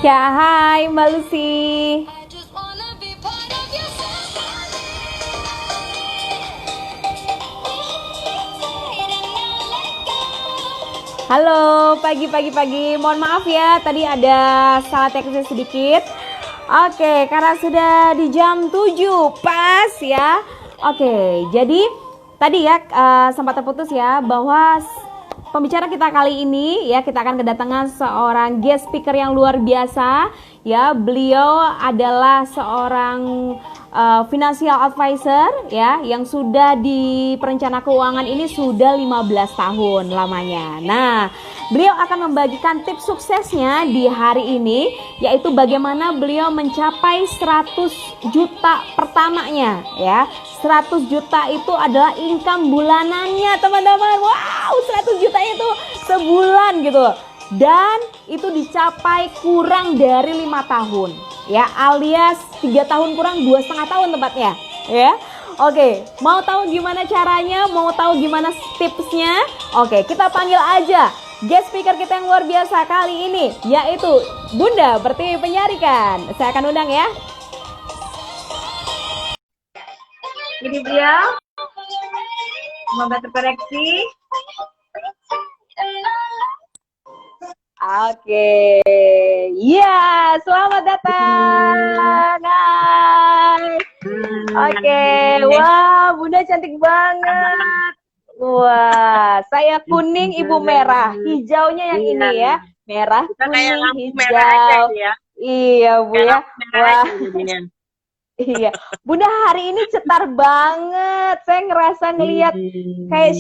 Ya, hai Mbak Lucy. Halo, pagi-pagi. Mohon maaf ya, tadi ada salah teknis sedikit. Oke, karena sudah di jam 7, pas ya. Oke, jadi tadi ya sempat terputus ya bahwa pembicara kita kali ini ya kita akan kedatangan seorang guest speaker yang luar biasa ya. Beliau adalah seorang financial advisor ya yang sudah di perencana keuangan ini sudah 15 tahun lamanya. Nah, beliau akan membagikan tips suksesnya di hari ini, yaitu bagaimana beliau mencapai 100 juta pertamanya ya. 100 juta itu adalah income bulanannya teman-teman. Wow, 100 juta itu sebulan gitu. Dan itu dicapai kurang dari 5 tahun ya, alias 3 tahun kurang 2,5 tahun tepatnya ya. Oke, mau tahu gimana caranya, mau tahu gimana tipsnya? Oke, kita panggil aja guest speaker kita yang luar biasa kali ini, yaitu Bunda Pertiwi Penyarikan. Saya akan undang ya. Ini dia, semoga terkoreksi. Oke, iya, selamat datang. Hai. Oke, wah, Bunda cantik banget. Wah, saya kuning, Ibu merah. Hijaunya yang ini ya, merah, kuning, hijau. Ya. Iya, Bu ya. Wah, iya. Bunda hari ini cetar banget. Saya ngerasa ngelihat kayak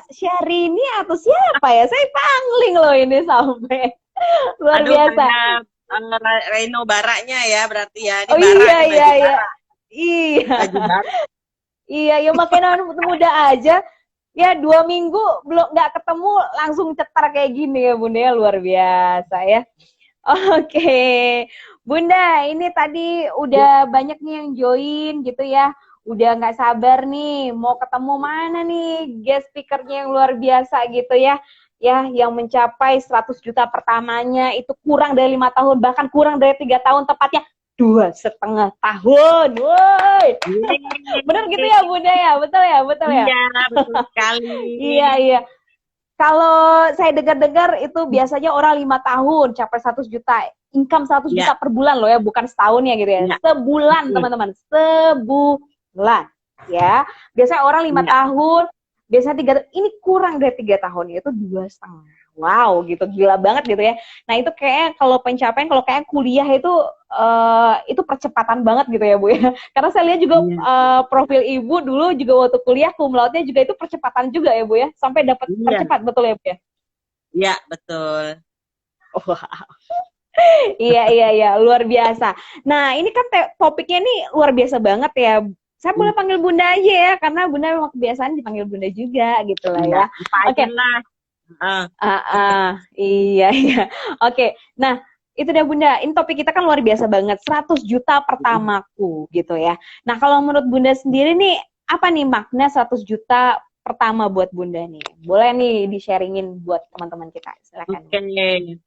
Syahrini atau siapa ya? Saya pangling loh ini sampai. Luar biasa. Reno Baranya ya berarti ya. Ini Oh Bara, iya ini iya baju iya. Bara. Iya. Baju Bara. Iya, ya makin muda aja. Ya 2 minggu belum nggak ketemu langsung cetar kayak gini ya Bunda ya, luar biasa ya. Oke, Bunda, ini tadi udah banyak nih yang join gitu ya. Udah nggak sabar nih, mau ketemu mana nih guest speakernya yang luar biasa gitu ya. Ya, yang mencapai 100 juta pertamanya itu kurang dari 5 tahun, bahkan kurang dari 3 tahun, tepatnya 2,5 tahun. Woi, bener gitu ya Bunda ya, betul ya, betul ya. Iya, betul sekali. Iya, iya. Kalau saya dengar-dengar itu biasanya orang 5 tahun capai 100 juta. Income 100 Iya, juta per bulan loh ya, bukan setahun ya gitu ya. iya. Sebulan Betul. teman-teman, sebulan ya. Biasanya orang lima Iya, tahun, biasanya 3, ini kurang dari 3 tahun, yaitu 2,5. Wow, gitu gila banget gitu ya. Nah itu kayaknya kalau pencapaian, kalau kayak kuliah itu percepatan banget gitu ya Bu ya. Karena saya lihat juga iya. profil Ibu dulu juga waktu kuliah cum laude-nya juga itu percepatan juga ya Bu ya, sampai dapat Iya, tercepat, betul ya Bu ya? iya, betul. Wah, iya iya iya, luar biasa. Nah ini kan topiknya nih luar biasa banget ya. Saya boleh panggil Bunda aja ya, karena Bunda memang kebiasaan dipanggil Bunda juga gitu lah Iya, ya. apa aja Oke, lah. Heeh. iya iya. Oke, nah itu deh Bunda, ini topik kita kan luar biasa banget, 100 juta pertamaku gitu ya. Nah kalau menurut Bunda sendiri nih, apa nih makna 100 juta pertama buat Bunda nih? Boleh nih di-sharingin buat teman-teman kita, silakan. Oke.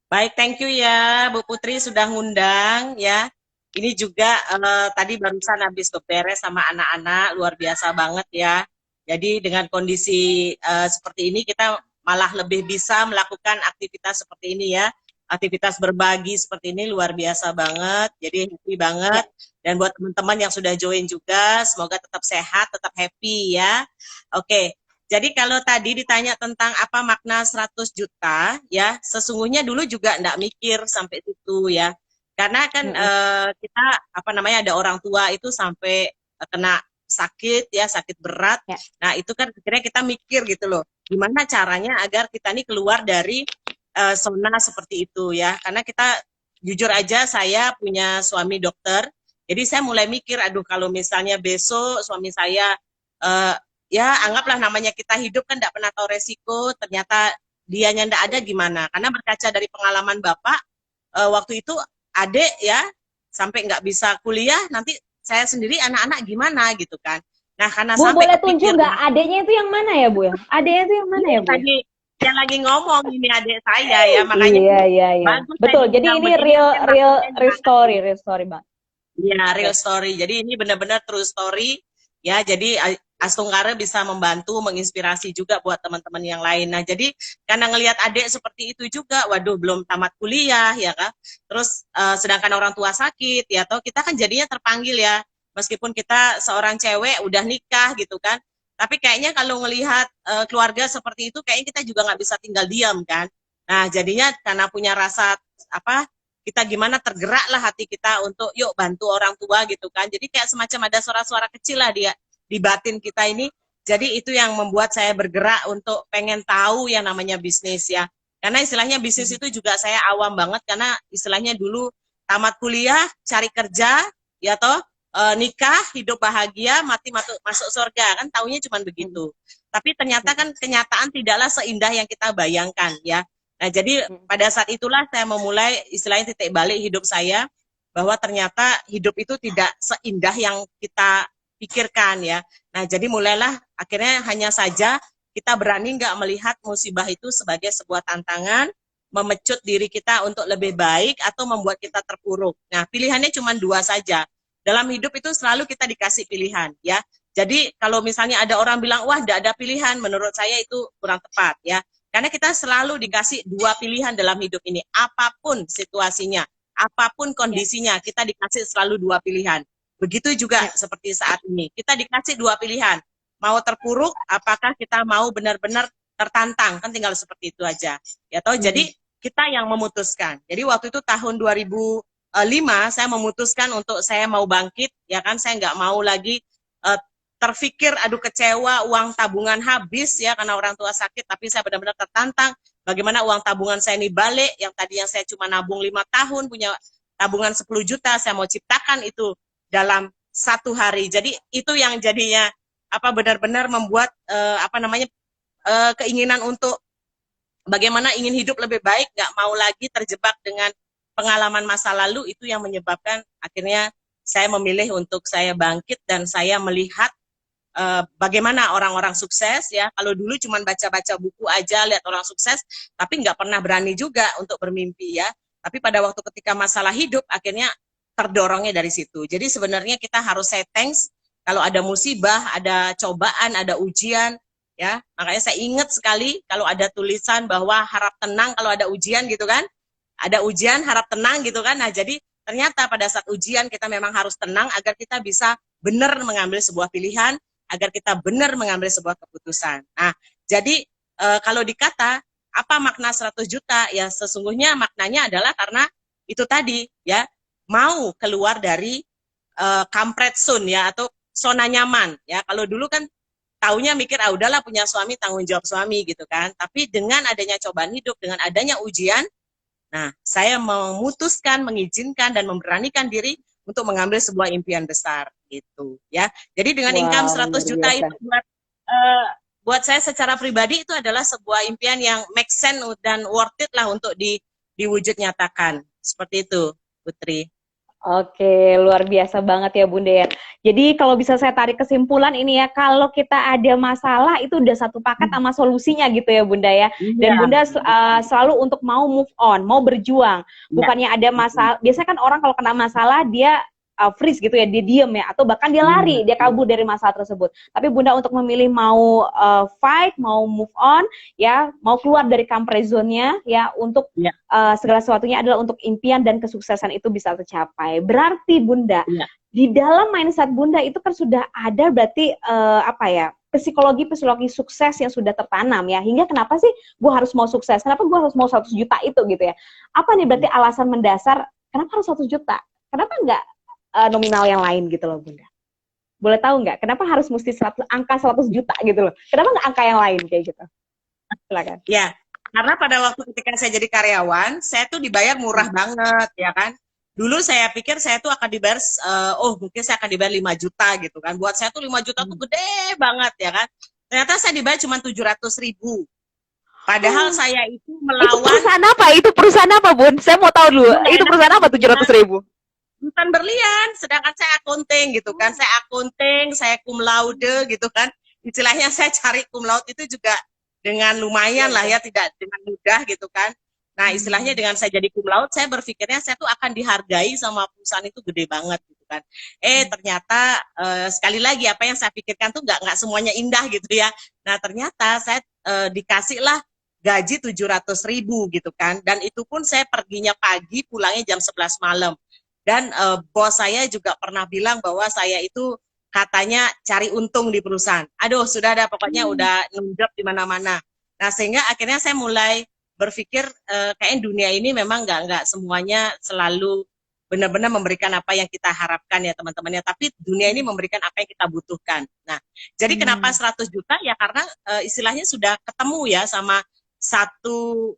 Baik, thank you ya Bu Putri sudah ngundang ya. Ini juga tadi barusan habis beberes sama anak-anak, luar biasa banget ya. Jadi dengan kondisi seperti ini kita malah lebih bisa melakukan aktivitas seperti ini ya. Aktivitas berbagi seperti ini luar biasa banget. Jadi happy Ya, banget. Dan buat teman-teman yang sudah join juga, semoga tetap sehat, tetap happy ya. Oke, jadi kalau tadi ditanya tentang apa makna 100 juta, ya sesungguhnya dulu juga enggak mikir sampai situ ya. Karena kan mm-mm. kita apa namanya ada orang tua itu sampai kena sakit ya, sakit berat. Ya, Nah, itu kan akhirnya kita mikir gitu loh. Gimana caranya agar kita nih keluar dari zona seperti itu ya. Karena kita jujur aja saya punya suami dokter. Jadi saya mulai mikir, aduh kalau misalnya besok suami saya eh, ya anggaplah namanya kita hidup kan tidak pernah tahu resiko, ternyata dianya tidak ada gimana. Karena berkaca dari pengalaman Bapak, waktu itu adik ya, sampai nggak bisa kuliah, nanti saya sendiri anak-anak gimana gitu kan. Nah karena Bu sampai boleh tunjuk kepikir, nggak adanya itu yang mana ya Bu ya? Adanya itu yang mana ini ya Bu ya? tadi yang lagi ngomong ini adik saya ya, makanya Iya, iya, iya. bagus saya Betul. Jadi diundang ini begini real mungkin real maksudnya real story, Bang. ya, Oke. real story. Jadi ini benar-benar true story. Ya, jadi Astungkara bisa membantu, menginspirasi juga buat teman-teman yang lain. Nah, jadi karena ngelihat adik seperti itu juga, waduh belum tamat kuliah ya kan. Terus sedangkan orang tua sakit ya, atau kita kan jadinya terpanggil ya. Meskipun kita seorang cewek udah nikah gitu kan. Tapi kayaknya kalau ngelihat keluarga seperti itu, kayaknya kita juga nggak bisa tinggal diam kan. Nah, jadinya karena punya rasa apa kita gimana tergeraklah hati kita untuk yuk bantu orang tua gitu kan. Jadi kayak semacam ada suara-suara kecil lah dia di batin kita ini. Jadi itu yang membuat saya bergerak untuk pengen tahu yang namanya bisnis ya. Karena istilahnya bisnis itu juga saya awam banget karena istilahnya dulu tamat kuliah, cari kerja, ya toh nikah, hidup bahagia, mati masuk surga kan taunya cuma begitu. Tapi ternyata kan kenyataan tidaklah seindah yang kita bayangkan ya. Nah, jadi pada saat itulah saya memulai istilahnya titik balik hidup saya bahwa ternyata hidup itu tidak seindah yang kita pikirkan ya. Nah, jadi mulailah akhirnya hanya saja kita berani nggak melihat musibah itu sebagai sebuah tantangan, memecut diri kita untuk lebih baik atau membuat kita terpuruk. Nah, pilihannya cuma dua saja. Dalam hidup itu selalu kita dikasih pilihan ya. Jadi kalau misalnya ada orang bilang, wah tidak ada pilihan, menurut saya itu kurang tepat ya. Karena kita selalu dikasih dua pilihan dalam hidup ini. Apapun situasinya, apapun kondisinya, kita dikasih selalu dua pilihan. Begitu juga seperti saat ini. Kita dikasih dua pilihan. Mau terpuruk, apakah kita mau benar-benar tertantang. Kan tinggal seperti itu aja. Ya toh, jadi kita yang memutuskan. Jadi waktu itu tahun 2005, saya memutuskan untuk saya mau bangkit. Ya kan, saya nggak mau lagi terfikir aduh kecewa uang tabungan habis ya karena orang tua sakit, tapi saya benar-benar tertantang bagaimana uang tabungan saya ini balik yang tadinya saya cuma nabung 5 tahun punya tabungan 10 juta saya mau ciptakan itu dalam satu hari. Jadi itu yang jadinya apa benar-benar membuat keinginan untuk bagaimana ingin hidup lebih baik, nggak mau lagi terjebak dengan pengalaman masa lalu. Itu yang menyebabkan akhirnya saya memilih untuk saya bangkit dan saya melihat bagaimana orang-orang sukses ya. Kalau dulu cuma baca-baca buku aja lihat orang sukses, tapi nggak pernah berani juga untuk bermimpi ya. Tapi pada waktu ketika masalah hidup akhirnya terdorongnya dari situ. Jadi sebenarnya kita harus say thanks kalau ada musibah, ada cobaan, ada ujian ya. Makanya saya ingat sekali kalau ada tulisan bahwa harap tenang kalau ada ujian gitu kan. Ada ujian harap tenang gitu kan. Nah, jadi ternyata pada saat ujian kita memang harus tenang agar kita bisa benar mengambil sebuah pilihan, agar kita benar mengambil sebuah keputusan. Nah, jadi kalau dikata apa makna 100 juta? Ya sesungguhnya maknanya adalah karena itu tadi ya, mau keluar dari comfort zone ya atau zona nyaman ya. Kalau dulu kan taunya mikir ah udahlah punya suami tanggung jawab suami gitu kan. Tapi dengan adanya cobaan hidup, dengan adanya ujian, nah, saya memutuskan, mengizinkan dan memberanikan diri untuk mengambil sebuah impian besar gitu ya. Jadi dengan income Wow, 100 luar juta biasa. itu buat saya secara pribadi itu adalah sebuah impian yang make sense dan worth it lah untuk diwujud nyatakan. Seperti itu, Putri. Oke, luar biasa banget ya Bunda ya. Jadi kalau bisa saya tarik kesimpulan ini ya, kalau kita ada masalah itu udah satu paket sama solusinya gitu ya Bunda ya. Dan Iya, Bunda selalu untuk mau move on, mau berjuang. iya. Bukannya ada masalah, biasanya kan orang kalau kena masalah dia freeze gitu ya, dia diem ya, atau bahkan dia lari, dia kabur dari masalah tersebut. Tapi Bunda untuk memilih mau fight, mau move on, ya, mau keluar dari comfort zone-nya, ya, untuk Iya, segala sesuatunya adalah untuk impian dan kesuksesan itu bisa tercapai. Berarti Bunda, iya. di dalam mindset Bunda itu kan sudah ada berarti psikologi sukses yang sudah tertanam ya. Hingga kenapa sih gue harus mau sukses? Kenapa gue harus mau 100 juta itu gitu ya? Apa nih berarti alasan mendasar kenapa harus 100 juta? Kenapa enggak nominal yang lain gitu loh Bunda? Boleh tahu nggak? Kenapa harus mesti angka 100 juta gitu loh? Kenapa nggak angka yang lain kayak gitu? Silakan. Ya, karena pada waktu ketika saya jadi karyawan, saya tuh dibayar murah banget, ya kan. Dulu saya pikir saya tuh akan dibayar, mungkin saya akan dibayar 5 juta gitu kan. Buat saya tuh 5 juta tuh gede banget, ya kan. Ternyata saya dibayar cuma 700.000. Padahal saya itu Itu melawan perusahaan apa? Itu perusahaan apa, Bun? Saya mau tahu dulu. Itu perusahaan apa 700.000? bukan berlian, sedangkan saya akunting gitu kan. Saya akunting, saya cum laude gitu kan. Istilahnya saya cari cum laude itu juga dengan Iya, lumayan lah iya. ya, tidak dengan mudah gitu kan. Nah, istilahnya Hmm. dengan saya jadi cum laude, saya berpikirnya saya tuh akan dihargai sama perusahaan itu gede banget gitu kan. Ternyata sekali lagi apa yang saya pikirkan tuh nggak semuanya indah gitu ya. Nah, ternyata saya dikasih lah gaji 700.000 gitu kan. Dan itu pun saya perginya pagi, pulangnya jam 11 malam. Dan bos saya juga pernah bilang bahwa saya itu katanya cari untung di perusahaan. Aduh, sudah ada pokoknya Hmm. udah nunjuk di mana-mana. Nah, sehingga akhirnya saya mulai berpikir kayaknya dunia ini memang nggak semuanya selalu benar-benar memberikan apa yang kita harapkan ya teman-teman ya, tapi dunia ini memberikan apa yang kita butuhkan. Nah, jadi kenapa Hmm. 100 juta ya karena istilahnya sudah ketemu ya sama satu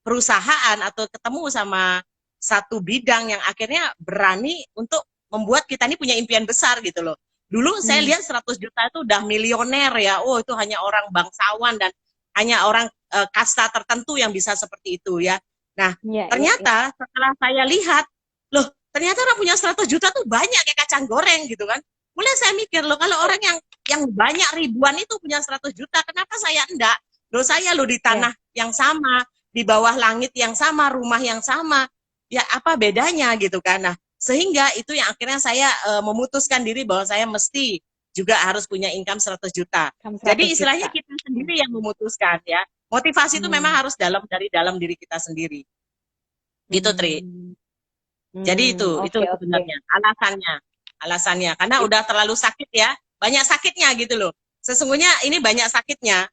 perusahaan atau ketemu sama satu bidang yang akhirnya berani untuk membuat kita ini punya impian besar gitu loh. Dulu saya Hmm. lihat 100 juta itu udah milioner ya. Oh, itu hanya orang bangsawan dan hanya orang kasta tertentu yang bisa seperti itu ya. Nah, Iya, iya, iya. ternyata setelah saya lihat, loh, ternyata orang punya 100 juta tuh banyak kayak kacang goreng gitu kan. Mulai saya mikir loh, kalau orang yang banyak ribuan itu punya 100 juta, kenapa saya enggak? Loh, saya loh di Iya. tanah yang sama, di bawah langit yang sama, rumah yang sama, ya apa bedanya gitu kan. Nah, sehingga itu yang akhirnya saya memutuskan diri bahwa saya mesti juga harus punya income 100 juta. Kamu Jadi 100 istilahnya juta. kita sendiri yang memutuskan ya. Motivasi itu memang Hmm. harus dari dalam diri kita sendiri. Gitu, Tri. Hmm. Jadi Hmm. itu Oke, oke. sebenarnya alasannya. Alasannya karena It- udah terlalu sakit ya. Banyak sakitnya gitu loh. Sesungguhnya ini banyak sakitnya,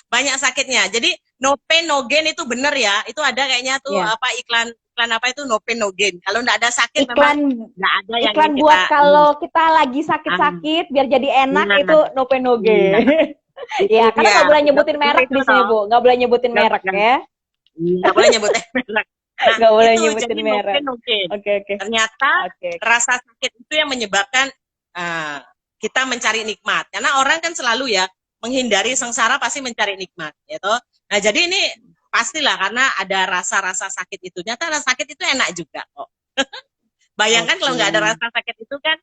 banyak sakitnya. Jadi no pain no gain itu benar ya. Itu ada kayaknya tuh Ya. apa iklan iklan apa itu no pain no gain. Kalau nggak ada sakit memang Iklan nggak ada yang iklan ingin kita buat ini. kalau kita lagi Ah, sakit-sakit biar jadi enak nah, itu no pain no iya, gain. itu Ya, karena dia. nggak boleh Udah nyebutin benar merek itu di sini, toh. Bu. Nggak boleh nyebutin Nggak, merek nggak, ya. nggak boleh nyebut merek. Nah, Nggak boleh itu nyebutin jadi no merek. pain no gain. Oke, oke. Ternyata Oke. rasa sakit itu yang menyebabkan uh, kita mencari nikmat. Karena orang kan selalu ya menghindari sengsara pasti mencari nikmat, gitu. Nah, jadi ini pastilah karena ada rasa-rasa sakit itu. Ternyata rasa sakit itu enak juga kok. Bayangkan kalau Oke. nggak ada rasa sakit itu kan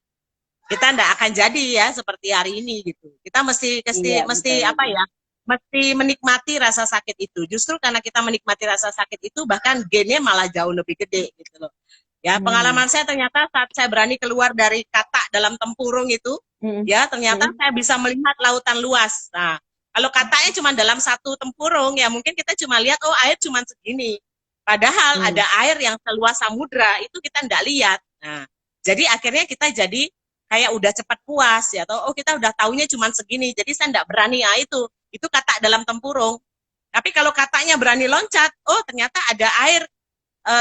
kita nggak akan jadi ya seperti hari ini gitu. Kita mesti mesti Iya, mesti betul, apa betul. ya? Mesti menikmati rasa sakit itu. Justru karena kita menikmati rasa sakit itu bahkan gainnya malah jauh lebih gede gitu loh. Ya, Hmm. pengalaman saya ternyata saat saya berani keluar dari katak dalam tempurung itu, Hmm. ya ternyata Hmm. saya bisa melihat lautan luas. Nah, kalau kataknya cuma dalam satu tempurung, ya mungkin kita cuma lihat, oh air cuma segini. Padahal Hmm. ada air yang seluas samudra, itu kita nggak lihat. Nah, jadi akhirnya kita jadi kayak udah cepat puas ya, atau oh kita udah taunya cuma segini, jadi saya nggak berani. Ah, itu katak dalam tempurung. Tapi kalau kataknya berani loncat, oh ternyata ada air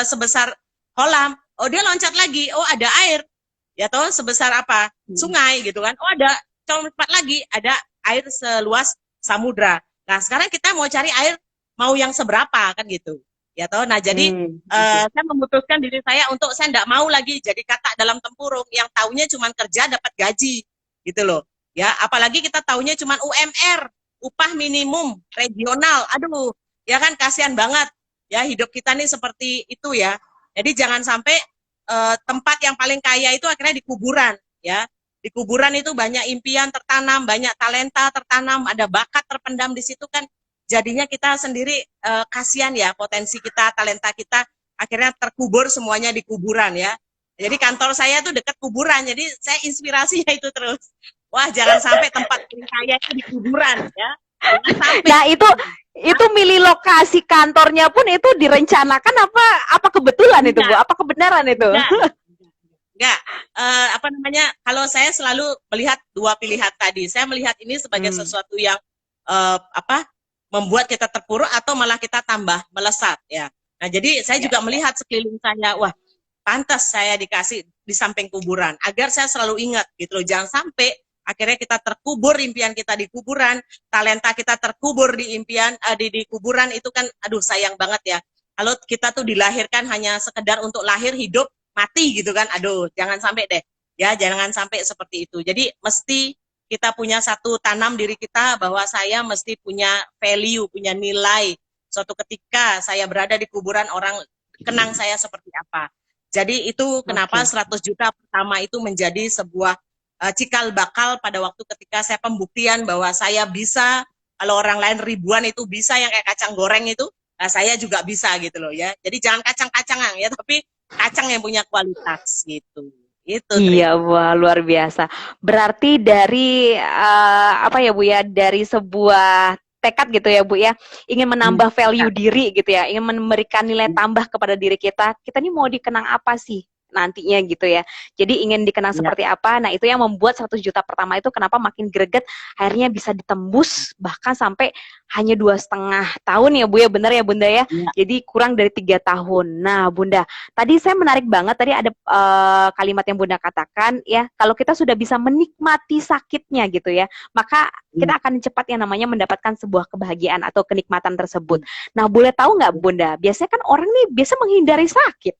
sebesar kolam. Oh dia loncat lagi, oh ada air. Ya toh sebesar apa? Hmm. Sungai gitu kan. Oh ada lompat lagi, ada air seluas samudra. Nah sekarang kita mau cari air mau yang seberapa kan gitu. Ya toh. Nah jadi Hmm. Oke. saya memutuskan diri saya untuk saya tidak mau lagi jadi katak dalam tempurung yang taunya cuma kerja dapat gaji gitu loh. Ya apalagi kita taunya cuma UMR, upah minimum regional. Aduh, ya kan kasihan banget ya hidup kita nih seperti itu ya. Jadi jangan sampai tempat yang paling kaya itu akhirnya di kuburan ya. Di kuburan itu banyak impian tertanam, banyak talenta tertanam, ada bakat terpendam di situ kan. Jadinya kita sendiri kasihan ya potensi kita, talenta kita akhirnya terkubur semuanya di kuburan ya. Jadi kantor saya tuh dekat kuburan, jadi saya inspirasinya itu terus. Wah, jangan sampai tempat paling kaya itu di kuburan ya. Jangan sampai. Nah, itu milih lokasi kantornya pun itu direncanakan apa kebetulan itu, Bu? Enggak, Apa kebenaran itu? enggak, enggak. Apa namanya? Kalau saya selalu melihat dua pilihan tadi. Saya melihat ini sebagai Hmm. sesuatu yang apa? Membuat kita terpuruk atau malah kita tambah melesat ya. Nah, jadi saya Ya, juga ya. melihat sekeliling saya, wah, pantas saya dikasih di samping kuburan agar saya selalu ingat gitu loh. Jangan sampai akhirnya kita terkubur impian kita di kuburan, talenta kita terkubur di impian di kuburan itu kan aduh sayang banget ya. Kalau kita tuh dilahirkan hanya sekedar untuk lahir hidup mati gitu kan. Aduh, jangan sampai deh. Ya, jangan sampai seperti itu. Jadi mesti kita punya satu tanam diri kita bahwa saya mesti punya value, punya nilai. Suatu ketika saya berada di kuburan orang kenang saya seperti apa. Jadi itu kenapa Oke. 100 juta pertama itu menjadi sebuah cikal bakal pada waktu ketika saya pembuktian bahwa saya bisa Kalau orang lain ribuan itu bisa yang kayak kacang goreng itu, nah saya juga bisa gitu loh ya. Jadi jangan kacang-kacangan ya, tapi kacang yang punya kualitas gitu. Itu Tri. Iya, wah luar biasa. Berarti dari apa ya Bu ya, dari sebuah tekad gitu ya Bu ya, ingin Hmm. menambah Ya. value diri gitu ya, ingin memberikan nilai tambah kepada diri kita. Kita ini mau dikenang apa sih nantinya gitu ya. Jadi ingin dikenang Ya. seperti apa. Nah, itu yang membuat 100 juta pertama itu kenapa makin greget, akhirnya bisa ditembus bahkan sampai hanya 2,5 tahun ya Bu ya, bener ya Bunda ya. Ya. Jadi kurang dari 3 tahun. Nah, Bunda, tadi saya menarik banget, tadi ada kalimat yang Bunda katakan ya, kalau kita sudah bisa menikmati sakitnya gitu ya, maka Ya. kita akan cepat yang namanya mendapatkan sebuah kebahagiaan atau kenikmatan tersebut. Nah, boleh tahu nggak Bunda, biasanya kan orang nih biasa menghindari sakit.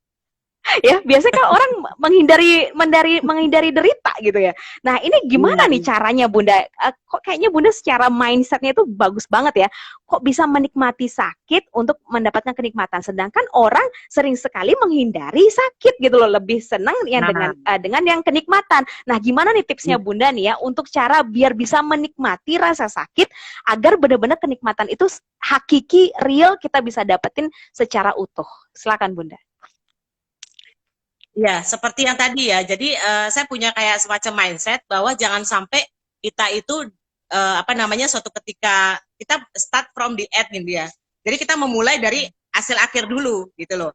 Ya, biasanya kan orang menghindari derita gitu ya. Nah, ini Iya, gimana nih iya. caranya Bunda? Kok kayaknya Bunda secara mindsetnya itu bagus banget ya. Kok bisa menikmati sakit untuk mendapatkan kenikmatan, sedangkan orang sering sekali menghindari sakit gitu loh, lebih senang yang Nah, dengan yang kenikmatan. Nah, gimana nih tipsnya iya. Bunda nih ya untuk cara biar bisa menikmati rasa sakit agar benar-benar kenikmatan itu hakiki, real kita bisa dapetin secara utuh. Silakan Bunda. Ya, seperti yang tadi ya. Jadi saya punya kayak semacam mindset bahwa jangan sampai kita itu apa namanya suatu ketika kita start from the end gitu ya. Jadi kita memulai dari hasil akhir dulu gitu loh.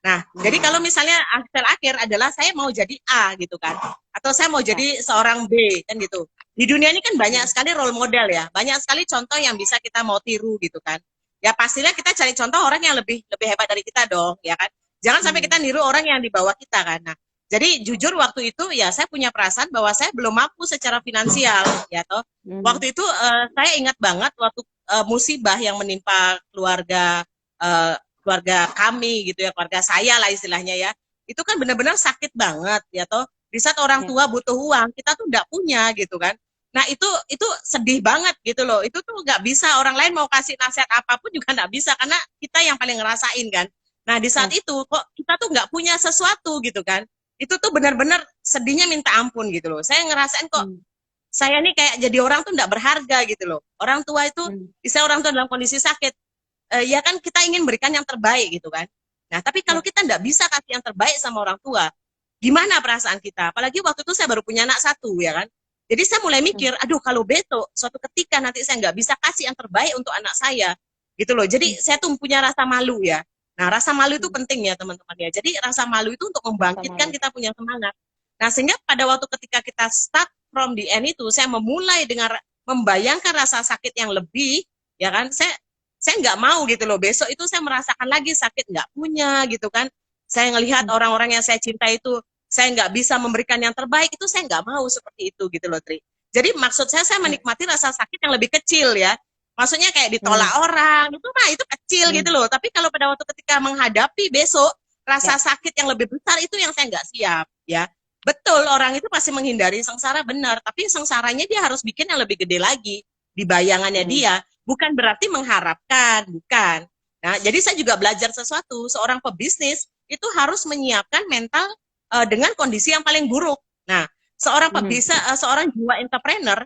Nah, jadi kalau misalnya hasil akhir adalah saya mau jadi A gitu kan, atau saya mau Ya. jadi seorang B kan gitu. Di dunia ini kan banyak Hmm. sekali role model ya, banyak sekali contoh yang bisa kita mau tiru gitu kan. Ya pastinya kita cari contoh orang yang lebih lebih hebat dari kita dong, ya kan. Jangan sampai kita Hmm. niru orang yang di bawah kita kan. Nah, jadi jujur waktu itu ya saya punya perasaan bahwa saya belum mampu secara finansial, ya toh. Hmm. Waktu itu saya ingat banget waktu musibah yang menimpa keluarga eh, keluarga kami gitu ya, keluarga saya lah istilahnya ya. Itu kan benar-benar sakit banget ya toh. Di saat orang Ya. tua butuh uang, kita tuh nggak punya gitu kan. Nah itu sedih banget gitu loh. Itu tuh nggak bisa orang lain mau kasih nasihat apapun juga nggak bisa karena kita yang paling ngerasain kan. Nah di saat Ya. itu kok kita tuh nggak punya sesuatu gitu kan. Itu tuh benar-benar sedihnya minta ampun gitu loh. Saya ngerasain kok Hmm. saya nih kayak jadi orang tuh nggak berharga gitu loh. Orang tua itu, Hmm. bisa orang tua dalam kondisi sakit, ya kan kita ingin berikan yang terbaik gitu kan. Nah, tapi kalau Ya. kita nggak bisa kasih yang terbaik sama orang tua, gimana perasaan kita? Apalagi waktu itu saya baru punya anak satu ya kan. Jadi saya mulai Hmm. mikir, aduh kalau besok suatu ketika nanti saya nggak bisa kasih yang terbaik untuk anak saya, gitu loh. Jadi Hmm. saya tuh punya rasa malu ya. Nah, rasa malu itu Hmm. penting ya teman-teman ya. Jadi rasa malu itu untuk Rasa membangkitkan malu. kita punya semangat. Nah, sehingga pada waktu ketika kita start from the end itu, saya memulai dengan membayangkan rasa sakit yang lebih, ya kan? Saya nggak mau gitu loh. Besok itu saya merasakan lagi sakit nggak punya gitu kan. Saya ngelihat Hmm. orang-orang yang saya cinta itu saya nggak bisa memberikan yang terbaik itu saya nggak mau seperti itu gitu loh Tri. Jadi maksud saya Ya. menikmati rasa sakit yang lebih kecil ya. Maksudnya kayak Hmm. ditolak orang itu mah itu kecil gitu Hmm. loh. Tapi kalau pada waktu ketika menghadapi besok rasa Ya. sakit yang lebih besar itu yang saya nggak siap ya. Betul orang itu pasti menghindari sengsara benar, tapi sengsaranya dia harus bikin yang lebih gede lagi di bayangannya Hmm. dia. Bukan berarti mengharapkan, bukan. Nah, jadi saya juga belajar sesuatu. Seorang pebisnis itu harus menyiapkan mental dengan kondisi yang paling buruk. Nah, Hmm. seorang jiwa entrepreneur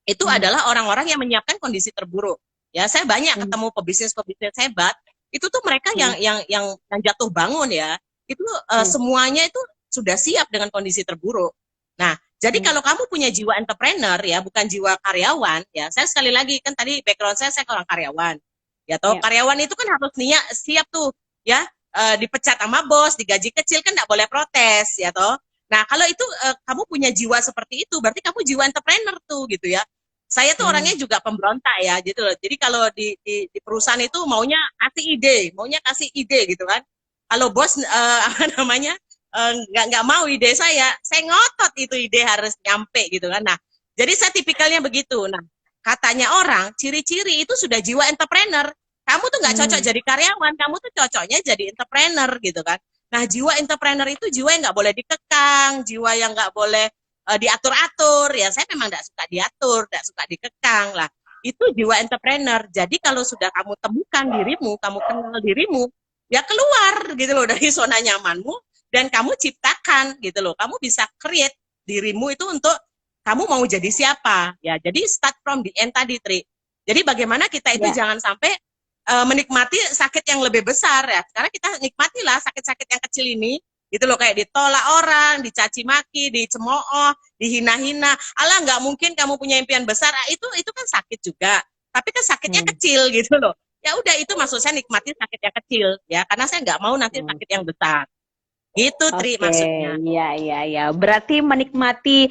itu Hmm. adalah orang-orang yang menyiapkan kondisi terburuk. Ya, saya banyak Hmm. ketemu pebisnis-pebisnis hebat. Itu tuh mereka Hmm. yang jatuh bangun ya. Itu Hmm. semuanya itu sudah siap dengan kondisi terburuk. Nah, jadi Hmm. kalau kamu punya jiwa entrepreneur ya, bukan jiwa karyawan ya. Saya sekali lagi kan tadi background saya orang karyawan. Ya toh, Ya. karyawan itu kan harus siap tuh ya dipecat sama bos, digaji kecil kan nggak boleh protes ya toh. Nah, kalau itu kamu punya jiwa seperti itu, berarti kamu jiwa entrepreneur tuh gitu ya. Saya tuh orangnya Hmm. juga pemberontak ya gitu loh. Jadi kalau di perusahaan itu maunya kasih ide gitu kan. Kalau bos apa namanya nggak mau ide saya ngotot itu ide harus nyampe gitu kan. Nah, jadi saya tipikalnya begitu. Nah, katanya orang ciri-ciri itu sudah jiwa entrepreneur. Kamu tuh nggak cocok Hmm. jadi karyawan, kamu tuh cocoknya jadi entrepreneur gitu kan. Nah, jiwa entrepreneur itu jiwa yang nggak boleh dikekang, jiwa yang nggak boleh diatur-atur. Ya, saya memang nggak suka diatur, nggak suka dikekang lah. Itu jiwa entrepreneur. Jadi kalau sudah kamu temukan dirimu, kamu kenal dirimu, ya keluar gitu loh dari zona nyamanmu dan kamu ciptakan gitu loh. Kamu bisa create dirimu itu untuk kamu mau jadi siapa. Ya, jadi start from the end tadi, Tri. Jadi bagaimana kita itu Ya. jangan sampai menikmati sakit yang lebih besar ya. Karena kita nikmatilah sakit-sakit yang kecil ini, gitu loh, kayak ditolak orang, dicaci maki, dicemooh, dihina-hina. Alah, nggak mungkin kamu punya impian besar. Ah, itu kan sakit juga. Tapi kan sakitnya Hmm. kecil gitu loh. Ya udah, itu maksud saya nikmati sakit yang kecil ya, karena saya nggak mau nanti Hmm. sakit yang besar. Gitu, Tri, Oke, maksudnya. iya. Berarti menikmati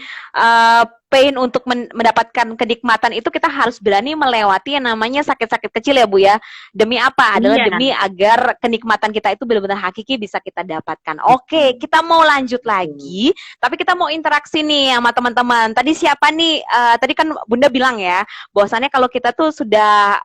pain untuk mendapatkan kenikmatan itu kita harus berani melewati yang namanya sakit-sakit kecil ya Bu ya. Demi apa? Adalah Iya. demi agar kenikmatan kita itu benar-benar hakiki bisa kita dapatkan. Oke, kita mau lanjut lagi, tapi kita mau interaksi nih sama teman-teman. Tadi siapa nih? Tadi kan Bunda bilang ya, bahwasannya kalau kita tuh sudah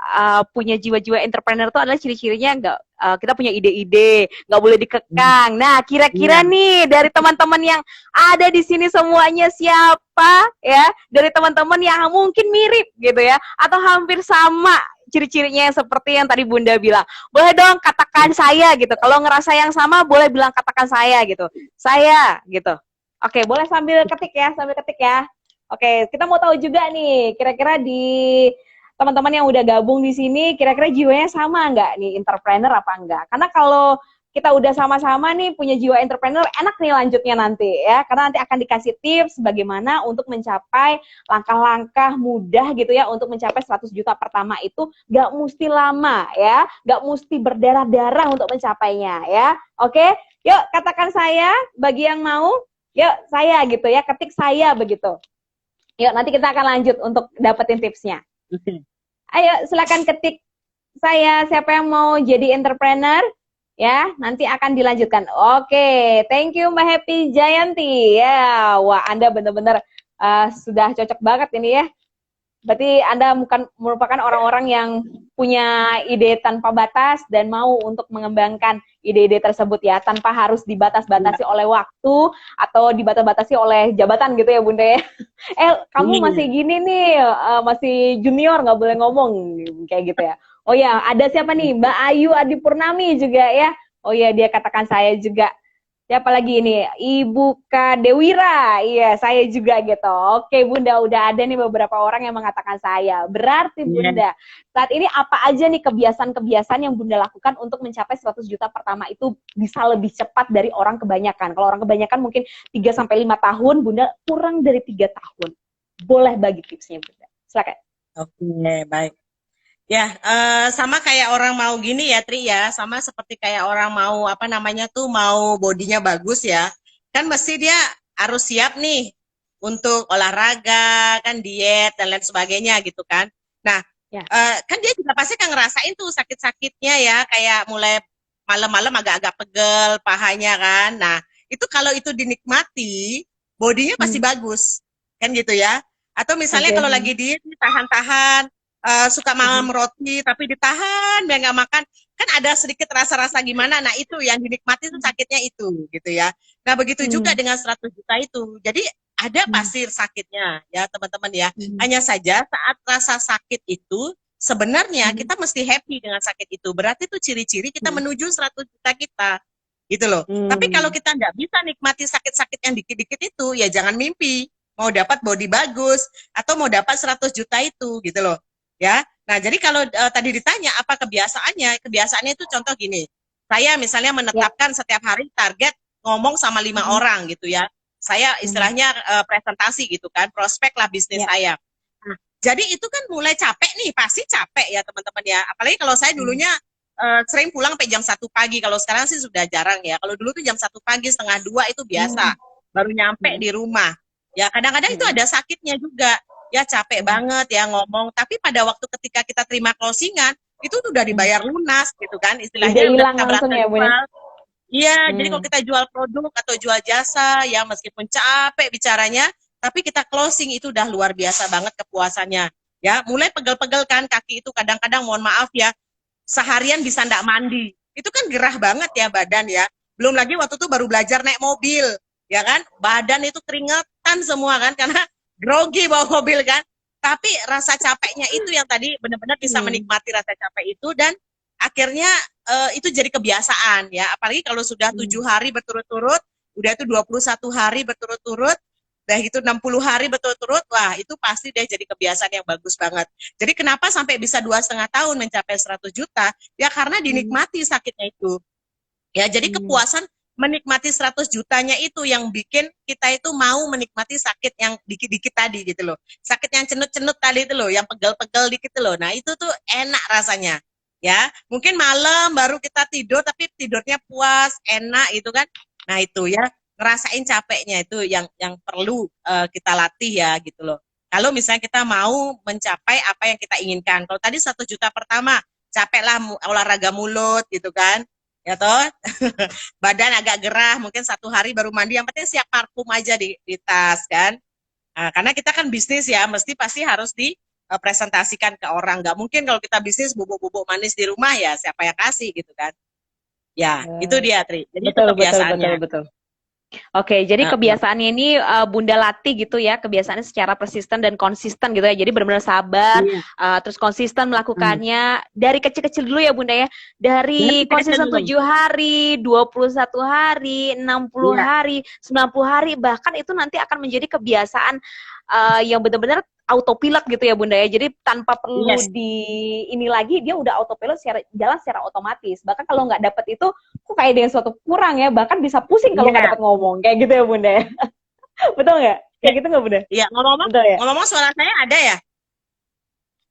punya jiwa-jiwa entrepreneur itu adalah ciri-cirinya nggak kita punya ide-ide, nggak boleh dikekang. Nah, kira-kira Iya. nih dari teman-teman yang ada di sini semuanya siapa ya? Dari teman-teman yang mungkin mirip gitu ya, atau hampir sama ciri-cirinya yang seperti yang tadi Bunda bilang. Boleh dong katakan saya gitu. Kalau ngerasa yang sama boleh bilang katakan saya gitu. Saya gitu. Oke, boleh sambil ketik ya. Oke, kita mau tahu juga nih, kira-kira di teman-teman yang udah gabung di sini, kira-kira jiwanya sama nggak nih, entrepreneur apa enggak? Karena kalau kita udah sama-sama nih punya jiwa entrepreneur, enak nih lanjutnya nanti ya, karena nanti akan dikasih tips bagaimana untuk mencapai langkah-langkah mudah gitu ya, untuk mencapai 100 juta pertama itu nggak mesti lama ya, nggak mesti berdarah-darah untuk mencapainya ya. Oke, yuk katakan saya bagi yang mau, yuk saya gitu ya, ketik saya begitu. Yuk nanti kita akan lanjut untuk dapetin tipsnya. Ayo silakan ketik saya, siapa yang mau jadi entrepreneur ya, nanti akan dilanjutkan. Oke, thank you Mbak Happy Jayanti ya. Wah, Anda benar-benar sudah cocok banget ini ya. Berarti Anda merupakan orang-orang yang punya ide tanpa batas dan mau untuk mengembangkan ide-ide tersebut ya, tanpa harus dibatas-batasi oleh waktu atau dibatas-batasi oleh jabatan gitu ya Bunda ya. Kamu masih gini nih, masih junior, nggak boleh ngomong kayak gitu ya. Oh ya, ada siapa nih? Mbak Ayu Adipurnami juga ya. Oh ya, dia katakan saya juga. Siapa lagi ini? Ibu Kadewira. Iya, saya juga gitu. Oke, Bunda, udah ada nih beberapa orang yang mengatakan saya. Berarti Bunda, saat ini apa aja nih kebiasaan-kebiasaan yang Bunda lakukan untuk mencapai 100 juta pertama itu bisa lebih cepat dari orang kebanyakan? Kalau orang kebanyakan mungkin 3-5 tahun, Bunda kurang dari 3 tahun. Boleh bagi tipsnya, Bunda. Silakan. Oke, baik. Ya, sama kayak orang mau gini ya, Tri ya, sama seperti kayak orang mau apa namanya tuh, mau bodinya bagus ya, kan mesti dia harus siap nih untuk olahraga, kan diet dan lain sebagainya gitu kan. Nah, Ya. kan dia juga pasti kan ngerasain tuh sakit-sakitnya ya, kayak mulai malam-malam agak-agak pegel pahanya kan. Nah, itu kalau itu dinikmati, bodinya pasti bagus, kan gitu ya. Atau misalnya kalau lagi diet, tahan-tahan, suka malam roti tapi ditahan biar nggak makan, kan ada sedikit rasa-rasa gimana. Nah, itu yang dinikmati itu sakitnya itu gitu ya. Nah, begitu juga dengan 100 juta itu. Jadi ada pasti sakitnya ya teman-teman ya. Hanya saja saat rasa sakit itu sebenarnya kita mesti happy dengan sakit itu. Berarti itu ciri-ciri kita menuju 100 juta kita gitu loh. Tapi kalau kita nggak bisa nikmati sakit-sakit yang dikit-dikit itu, ya jangan mimpi mau dapat body bagus atau mau dapat 100 juta itu gitu loh. Ya, nah jadi kalau tadi ditanya apa kebiasaannya, kebiasaannya itu contoh gini, saya misalnya menetapkan setiap hari target ngomong sama 5 orang gitu ya, saya istilahnya presentasi gitu kan, prospek lah bisnis saya. Nah, jadi itu kan mulai capek nih, pasti capek ya teman-teman ya, apalagi kalau saya dulunya sering pulang sampai jam 1 pagi, kalau sekarang sih sudah jarang ya, kalau dulu tuh jam 1 pagi, setengah 2 itu biasa, baru nyampe di rumah. Ya kadang-kadang itu ada sakitnya juga, ya capek banget ya ngomong, tapi pada waktu ketika kita terima closingan itu udah dibayar lunas gitu kan, istilahnya udah kita berasa jual. Iya, jadi kalau kita jual produk atau jual jasa ya meskipun capek bicaranya, tapi kita closing itu udah luar biasa banget kepuasannya. Ya, mulai pegel-pegel kan kaki itu kadang-kadang, mohon maaf ya, seharian bisa ndak mandi. Itu kan gerah banget ya badan ya. Belum lagi waktu itu baru belajar naik mobil, ya kan? Badan itu keringetan semua kan karena grogi bawa mobil kan, tapi rasa capeknya itu yang tadi benar-benar bisa menikmati rasa capek itu, dan akhirnya itu jadi kebiasaan ya, apalagi kalau sudah 7 hari berturut-turut, udah itu 21 hari berturut-turut, Dah itu 60 hari betul-turut, wah itu pasti deh jadi kebiasaan yang bagus banget. Jadi kenapa sampai bisa 2,5 tahun mencapai 100 juta? Ya karena Hmm. dinikmati sakitnya itu. Ya, jadi Hmm. kepuasan menikmati 100 jutanya itu yang bikin kita itu mau menikmati sakit yang dikit-dikit tadi gitu loh. Sakit yang cenut-cenut tadi itu loh, yang pegel-pegel dikit loh. Nah, itu tuh enak rasanya. Ya, mungkin malam baru kita tidur tapi tidurnya puas, enak itu kan. Nah, itu ya ngerasain capeknya itu yang perlu kita latih ya gitu loh. Kalau misalnya kita mau mencapai apa yang kita inginkan. Kalau tadi 1 juta pertama, capeklah olahraga mulut gitu kan. Ya toh, badan agak gerah, mungkin 1 hari baru mandi, yang penting siap parfum aja di tas kan. Nah, karena kita kan bisnis ya, mesti pasti harus dipresentasikan ke orang. Nggak mungkin kalau kita bisnis bubuk-bubuk manis di rumah ya, siapa yang kasih gitu kan. Ya, itu Eh, dia, Tri. Jadi itu betul, betul, betul, kebiasaannya. betul. Oke, jadi Uh, uh. kebiasaannya ini Bunda latih gitu ya, kebiasaannya secara persisten dan konsisten gitu ya. Jadi benar-benar sabar, Iya. terus konsisten Hmm. melakukannya dari kecil-kecil dulu ya Bunda ya. Dari Dari kecil konsisten dulu. 7 hari, 21 hari, 60 Iya, hari, 90 hari, bahkan itu nanti akan menjadi kebiasaan yang benar-benar autopilot gitu ya Bunda ya. Jadi tanpa perlu yes. di ini lagi, dia udah autopilot jalan secara otomatis. Bahkan kalau nggak dapet itu kok kayak dengan suatu kurang ya, bahkan bisa pusing kalau nggak Iya. dapat ngomong kayak gitu ya Bunda ya. Betul nggak? Iya, Kayak gitu nggak Bunda? iya. Ngomong-ngomong, Betul ya? ngomong-ngomong suara saya ada ya?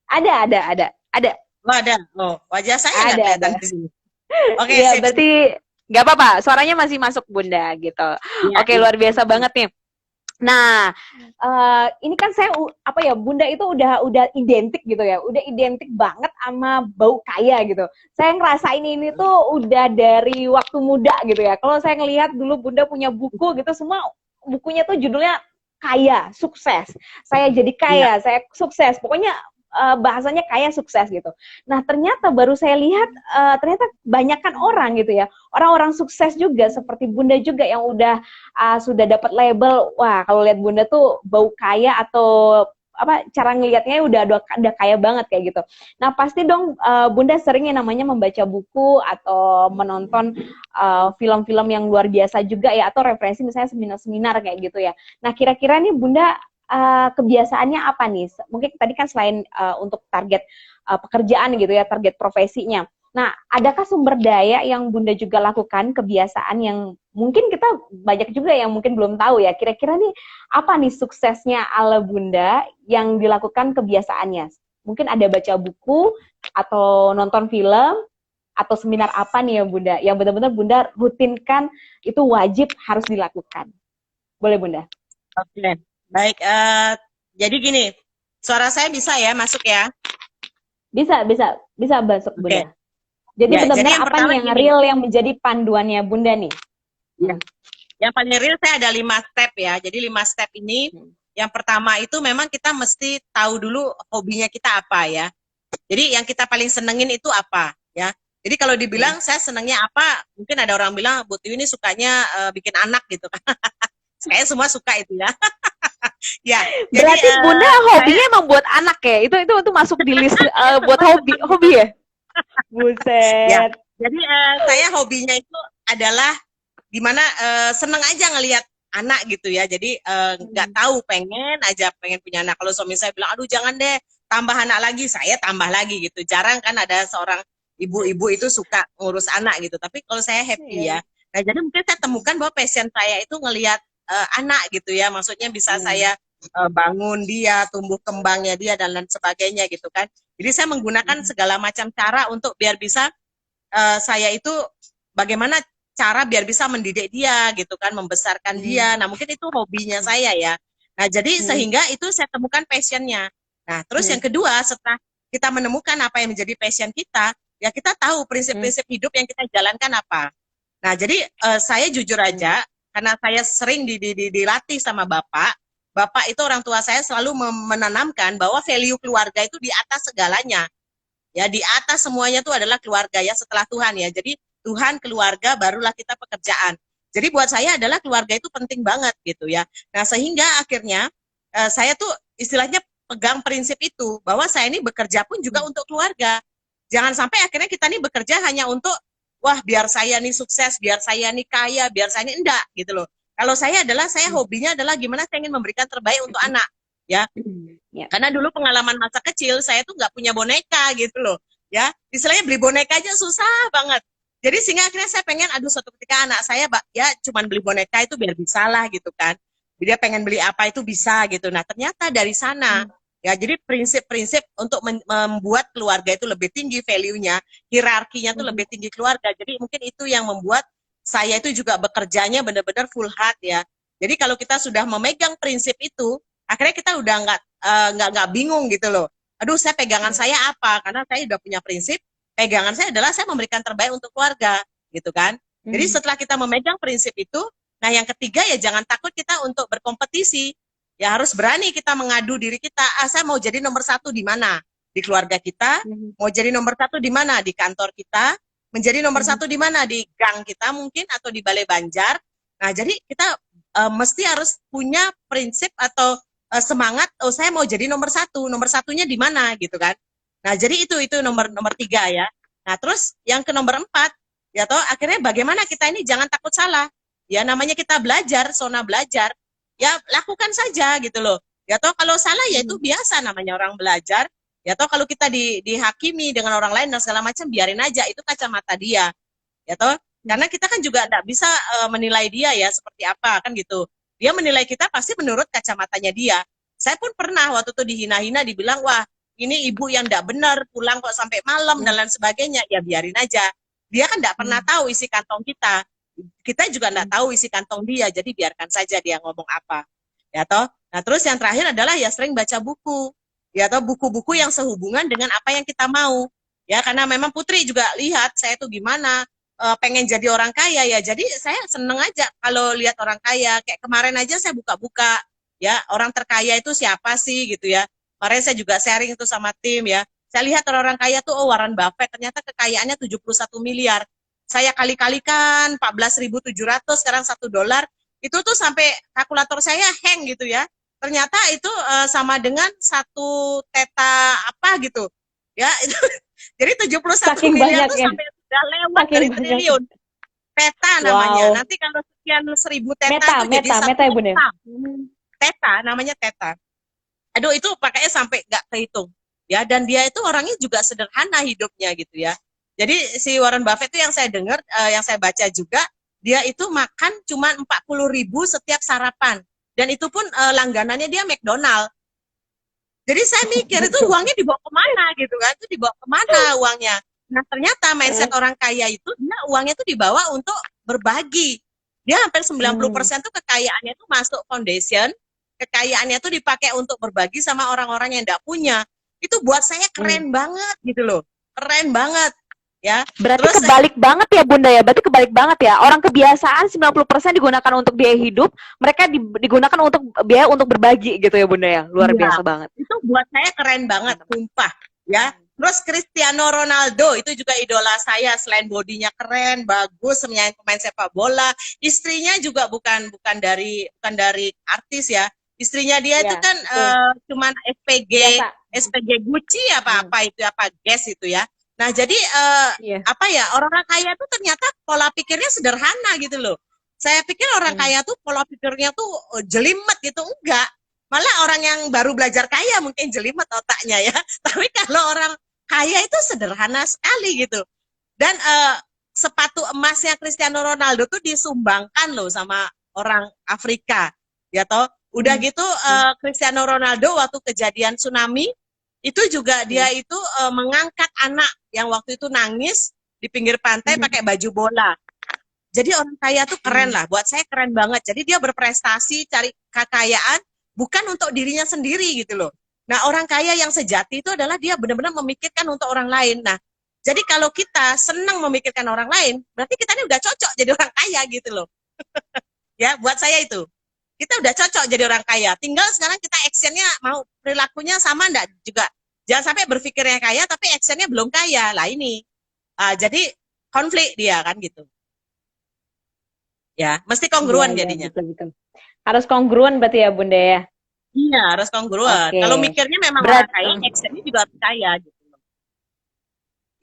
Ada. Oh, ada. Oh, wajah saya nggak Ada. kelihatan di sini. Oke, Iya, sip, sip. berarti nggak apa-apa, suaranya masih masuk Bunda gitu. Iya, Oke, iya. luar biasa banget nih. Nah, ini kan saya apa ya, Bunda itu udah identik gitu ya, udah identik banget sama bau kaya gitu. Saya ngerasain ini tuh udah dari waktu muda gitu ya. Kalau saya ngelihat dulu Bunda punya buku gitu, semua bukunya tuh judulnya kaya, sukses. Saya jadi Iya. kaya, saya sukses. Pokoknya bahasanya kaya sukses gitu. Nah ternyata baru saya lihat ternyata banyakkan orang gitu ya, orang-orang sukses juga seperti Bunda juga yang udah sudah dapat label, wah kalau lihat Bunda tuh bau kaya atau apa cara ngelihatnya udah kaya banget kayak gitu. Nah pasti dong Bunda sering yang namanya membaca buku atau menonton film-film yang luar biasa juga ya, atau referensi misalnya seminar-seminar kayak gitu ya. Nah kira-kira nih Bunda kebiasaannya apa nih? Mungkin tadi kan selain untuk target pekerjaan gitu ya, target profesinya. Nah, adakah sumber daya yang Bunda juga lakukan, kebiasaan yang mungkin kita banyak juga yang mungkin belum tahu ya, kira-kira nih apa nih suksesnya ala Bunda yang dilakukan kebiasaannya? Mungkin ada baca buku, atau nonton film, atau seminar apa nih ya Bunda, yang benar-benar Bunda rutinkan, itu wajib harus dilakukan. Boleh Bunda? Oke. Baik, jadi gini, suara saya bisa ya masuk ya? Bisa masuk Oke. Bunda. Jadi Ya, jadi benar-benar yang apa pertama nih yang gini. real yang menjadi panduannya Bunda nih? Ya, Hmm. yang paling real saya ada 5 step ya. Jadi 5 step ini, Hmm. yang pertama itu memang kita mesti tahu dulu hobinya kita apa ya. Jadi yang kita paling senengin itu apa ya. Jadi kalau Hmm. dibilang saya senengnya apa, mungkin ada orang bilang Bu Tiwi ini sukanya bikin anak gitu kan. Saya semua suka itu ya. Ya, jadi Berarti Bunda saya hobinya emang buat anak ya? Itu masuk di list buat hobi ya? ya, Buset. jadi saya hobinya itu adalah dimana seneng aja ngelihat anak gitu ya. Jadi nggak Hmm. tahu pengen punya anak. Kalau suami saya bilang, aduh jangan deh tambah anak lagi, saya tambah lagi gitu. Jarang kan ada seorang ibu-ibu itu suka ngurus anak gitu. Tapi kalau saya happy ya. Iya. Nah jadi mungkin saya temukan bahwa passion saya itu ngelihat anak gitu ya. Maksudnya bisa Hmm. saya bangun dia, tumbuh kembangnya dia dan lain sebagainya gitu kan. Jadi saya menggunakan Hmm. segala macam cara untuk biar bisa saya itu bagaimana cara biar bisa mendidik dia gitu kan, membesarkan Hmm. dia. Nah mungkin itu hobinya saya ya. Nah jadi Hmm. sehingga itu saya temukan passionnya. Nah terus Hmm. yang kedua, setelah kita menemukan apa yang menjadi passion kita, ya kita tahu Hmm. prinsip-prinsip hidup yang kita jalankan apa. Nah jadi saya jujur Hmm. aja, karena saya sering dilatih sama bapak. Bapak itu orang tua saya selalu menanamkan bahwa value keluarga itu di atas segalanya. Ya, di atas semuanya itu adalah keluarga ya, setelah Tuhan ya. Jadi Tuhan, keluarga, barulah kita pekerjaan. Jadi buat saya adalah keluarga itu penting banget gitu ya. Nah sehingga akhirnya saya tuh istilahnya pegang prinsip itu bahwa saya ini bekerja pun juga untuk keluarga. Jangan sampai akhirnya kita nih bekerja hanya untuk wah biar saya nih sukses, biar saya nih kaya, biar saya nih enggak gitu loh. Kalau saya adalah saya hobinya adalah gimana saya ingin memberikan terbaik untuk anak, ya. Ya. Karena dulu pengalaman masa kecil saya tuh nggak punya boneka gitu loh, ya. Istilahnya beli boneka aja susah banget. Jadi sehingga akhirnya saya pengen, aduh suatu ketika anak saya ya cuman beli boneka itu biar bisa lah gitu kan. Dia pengen beli apa itu bisa gitu. Nah ternyata dari sana ya jadi prinsip-prinsip untuk membuat keluarga itu lebih tinggi value-nya, hierarkinya tuh lebih tinggi keluarga. Jadi mungkin itu yang membuat saya itu juga bekerjanya benar-benar full heart ya. Jadi kalau kita sudah memegang prinsip itu, akhirnya kita udah nggak bingung gitu loh. Aduh, saya pegangan saya apa? Karena saya udah punya prinsip. Pegangan saya adalah saya memberikan terbaik untuk keluarga, gitu kan? Jadi setelah kita memegang prinsip itu, nah yang ketiga ya jangan takut kita untuk berkompetisi. Ya harus berani kita mengadu diri kita. Saya mau jadi nomor satu di mana? Di keluarga kita. Mau jadi nomor satu di mana? Di kantor kita. Menjadi nomor satu di mana? Di gang kita mungkin atau di Balai Banjar. Nah jadi kita mesti harus punya prinsip atau semangat, oh saya mau jadi nomor satunya di mana gitu kan. Nah jadi itu nomor tiga ya. Nah terus yang ke nomor 4, ya toh akhirnya bagaimana kita ini jangan takut salah. Ya namanya kita belajar, zona belajar, ya lakukan saja gitu loh. Ya toh kalau salah ya itu biasa namanya orang belajar. Ya toh kalau kita dihakimi dengan orang lain dan segala macam biarin aja, itu kacamata dia. Ya toh karena kita kan juga tidak bisa menilai dia ya seperti apa kan gitu. Dia menilai kita pasti menurut kacamatanya dia. Saya pun pernah waktu itu dihina-hina, dibilang, wah ini ibu yang tidak benar, pulang kok sampai malam dan lain sebagainya. Ya biarin aja. Dia kan tidak pernah tahu isi kantong kita. Kita juga tidak tahu isi kantong dia, jadi biarkan saja dia ngomong apa. Ya toh. Nah terus yang terakhir adalah ya sering baca buku. Ya toh buku-buku yang sehubungan dengan apa yang kita mau. Ya karena memang Putri juga lihat saya tuh gimana, pengen jadi orang kaya ya. Jadi saya seneng aja kalau lihat orang kaya. Kayak kemarin aja saya buka-buka ya orang terkaya itu siapa sih gitu ya. Kemarin saya juga sharing itu sama tim ya. Saya lihat orang-orang kaya tuh, oh Warren Buffett ternyata kekayaannya 71 miliar. Saya kali-kalikan 14.700 sekarang $1. Itu tuh sampai kalkulator saya hang gitu ya. Ternyata itu sama dengan 1 theta apa gitu. Ya, itu jadi 71 Saking miliar tuh banyaknya. sampai sudah lewat Saking dari banyak. triliun. Theta namanya. Wow. Nanti kalau sekian 1.000 theta Meta, itu jadi meta, 1 meta ya Bun ya? oktav. Theta namanya theta. Aduh itu pakainya sampai nggak kehitung. Ya, dan dia itu orangnya juga sederhana hidupnya gitu ya. Jadi si Warren Buffett itu yang saya dengar, yang saya baca juga, dia itu makan cuma 40.000 setiap sarapan. Dan itu pun langganannya dia McDonald. Jadi saya mikir itu uangnya dibawa kemana gitu kan? Itu dibawa kemana uangnya? Nah ternyata mindset orang kaya itu dia uangnya itu dibawa untuk berbagi. Dia hampir 90% tuh kekayaannya itu masuk foundation, kekayaannya tuh dipakai untuk berbagi sama orang-orang yang tidak punya. Itu buat saya keren banget gitu loh. Keren banget. Ya. Berarti Terus kebalik banget ya Bunda ya. Berarti kebalik banget ya. Orang kebiasaan 90% digunakan untuk biaya hidup, mereka digunakan untuk biaya untuk berbagi gitu ya Bunda ya. Luar biasa banget. Itu buat saya keren banget, sumpah. Ya. Terus Cristiano Ronaldo itu juga idola saya, selain bodinya keren, bagus, pemain sepak bola, istrinya juga bukan dari artis ya. Istrinya dia itu kan cuman SPG Gucci apa itu apa Guess itu ya. Nah, jadi apa ya, orang-orang kaya tuh ternyata pola pikirnya sederhana gitu loh. Saya pikir orang kaya tuh pola pikirnya tuh jelimet gitu, enggak. Malah orang yang baru belajar kaya mungkin jelimet otaknya ya. Tapi kalau orang kaya itu sederhana sekali gitu. Dan sepatu emasnya Cristiano Ronaldo tuh disumbangkan loh sama orang Afrika. Ya toh, udah gitu Cristiano Ronaldo waktu kejadian tsunami itu juga dia itu mengangkat anak yang waktu itu nangis di pinggir pantai pakai baju bola. Jadi orang kaya tuh keren lah, buat saya keren banget. Jadi dia berprestasi cari kekayaan bukan untuk dirinya sendiri gitu loh. Nah orang kaya yang sejati itu adalah dia benar-benar memikirkan untuk orang lain. Nah jadi kalau kita senang memikirkan orang lain, berarti kita ini udah cocok jadi orang kaya gitu loh. Ya buat saya itu. Kita udah cocok jadi orang kaya. Tinggal sekarang kita actionnya mau perilakunya sama enggak juga. Jangan sampai berpikirnya kaya tapi actionnya belum kaya. Lah ini. Jadi konflik dia kan gitu. Ya, mesti kongruen jadinya. Betul. Harus kongruen berarti ya Bunda ya. Iya, harus kongruen. Kalau mikirnya memang orang kaya, actionnya juga harus kaya gitu.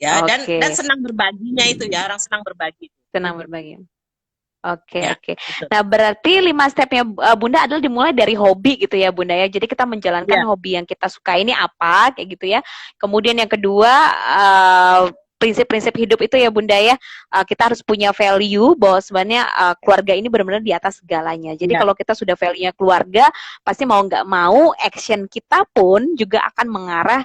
Ya, dan senang berbaginya itu ya, orang senang berbagi. Senang berbagi. Oke, Ya, oke. gitu. Nah, berarti 5 stepnya Bunda adalah dimulai dari hobi gitu ya, Bunda ya. Jadi kita menjalankan Ya, hobi yang kita suka ini apa, kayak gitu ya. Kemudian yang kedua, prinsip-prinsip hidup itu ya, Bunda ya. Kita harus punya value bahwa sebenarnya keluarga ini benar-benar di atas segalanya. Jadi ya, kalau kita sudah value-nya keluarga, pasti mau nggak mau, action kita pun juga akan mengarah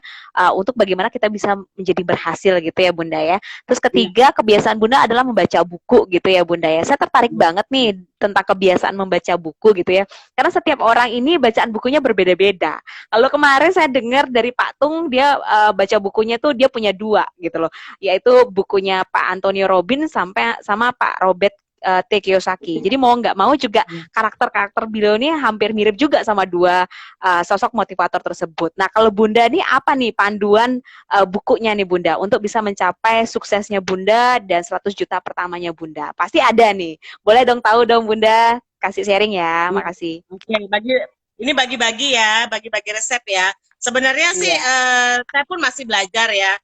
untuk bagaimana kita bisa menjadi berhasil gitu ya, Bunda ya. Terus ya, ketiga, kebiasaan Bunda adalah membaca buku gitu ya, Bunda ya. Saya tertarik ya. banget nih tentang kebiasaan membaca buku gitu ya. Karena setiap orang ini bacaan bukunya berbeda-beda. Kalau kemarin saya dengar dari Pak Tung, dia baca bukunya tuh dia punya 2 gitu loh. Yaitu bukunya Pak Antonio Robbins sampai sama Pak Robert T. Kiyosaki. Jadi mau nggak mau juga karakter-karakter beliau ini hampir mirip juga sama 2 sosok motivator tersebut. Nah, kalau Bunda nih apa nih panduan bukunya nih Bunda untuk bisa mencapai suksesnya Bunda dan 100 juta pertamanya Bunda? Pasti ada nih. Boleh dong tahu dong Bunda, kasih sharing ya. Iya. Makasih. Oke, ini bagi-bagi ya, bagi-bagi resep ya. Sebenarnya sih Iya. saya pun masih belajar ya.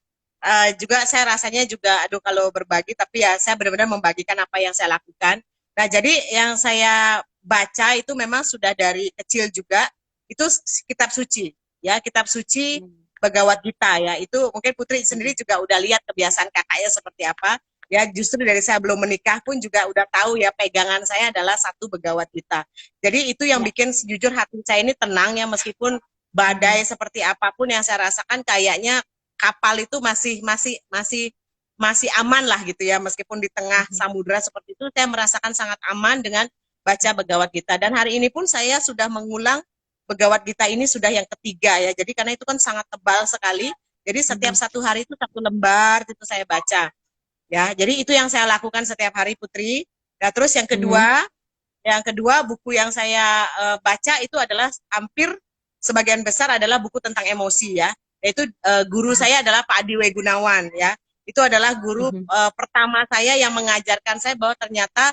Juga saya rasanya juga aduh kalau berbagi, tapi ya saya benar-benar membagikan apa yang saya lakukan. Nah, jadi yang saya baca itu memang sudah dari kecil juga itu kitab suci ya, kitab suci Hmm. Bhagavad Gita ya. Itu mungkin Putri Hmm. sendiri juga udah lihat kebiasaan kakaknya seperti apa. Ya, justru dari saya belum menikah pun juga udah tahu ya pegangan saya adalah satu Bhagavad Gita. Jadi itu yang Ya. bikin sejujur hati saya ini tenang ya, meskipun badai seperti apapun yang saya rasakan, kayaknya kapal itu masih aman lah gitu ya, meskipun di tengah samudera seperti itu saya merasakan sangat aman dengan baca Bhagavad Gita. Dan hari ini pun saya sudah mengulang Bhagavad Gita ini sudah yang ketiga ya. Jadi karena itu kan sangat tebal sekali. Jadi setiap satu hari itu 1 lembar itu saya baca. Ya, jadi itu yang saya lakukan setiap hari Putri. Nah, terus yang kedua buku yang saya baca itu adalah hampir sebagian besar adalah buku tentang emosi ya. Yaitu guru saya adalah Pak Adi W. Gunawan ya. Itu adalah guru pertama saya yang mengajarkan saya bahwa ternyata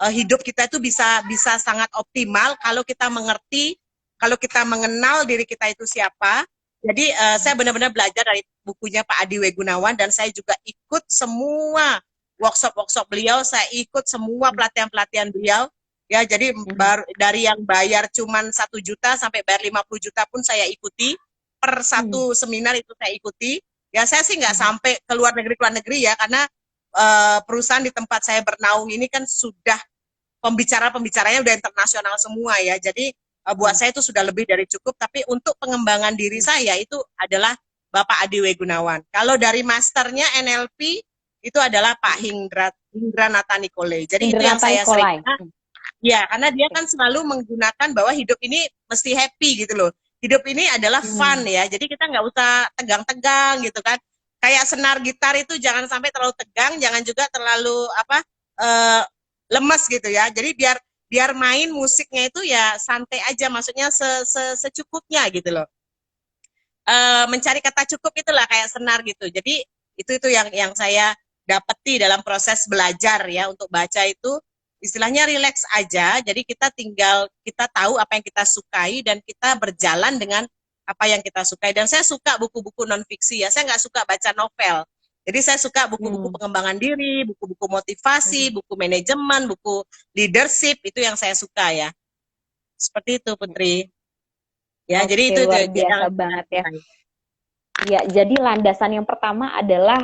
hidup kita itu bisa sangat optimal kalau kita mengerti, kalau kita mengenal diri kita itu siapa. Jadi saya benar-benar belajar dari bukunya Pak Adi W. Gunawan, dan saya juga ikut semua workshop-workshop beliau, saya ikut semua pelatihan-pelatihan beliau. Ya, jadi dari yang bayar cuman 1 juta sampai bayar 50 juta pun saya ikuti. Per satu seminar itu saya ikuti. Ya, saya sih nggak sampai ke luar negeri ya, karena perusahaan di tempat saya bernaung ini kan sudah pembicaranya udah internasional semua ya. Jadi buat saya itu sudah lebih dari cukup. Tapi untuk pengembangan diri saya itu adalah Bapak Adi W. Gunawan. Kalau dari masternya NLP itu adalah Pak Hindra Natanikole. Jadi itu yang Indra saya sering, Nikolai. ya, karena dia kan selalu menggunakan bahwa hidup ini mesti happy gitu loh. Hidup ini adalah fun ya. Jadi kita nggak usah tegang-tegang gitu kan. Kayak senar gitar itu jangan sampai terlalu tegang, jangan juga terlalu uh, lemes gitu ya. Jadi biar main musiknya itu ya santai aja, maksudnya secukupnya gitu loh. Mencari kata cukup itulah kayak senar gitu. Jadi itu yang saya dapeti dalam proses belajar ya, untuk baca itu istilahnya relax aja. Jadi kita tahu apa yang kita sukai dan kita berjalan dengan apa yang kita sukai. Dan saya suka buku-buku non fiksi ya. Saya nggak suka baca novel. Jadi saya suka buku-buku pengembangan diri, buku-buku motivasi, buku manajemen, buku leadership, itu yang saya suka ya. Seperti itu Putri. Ya, jadi Oke, itu luar yang biasa banget ya. Ya, jadi landasan yang pertama adalah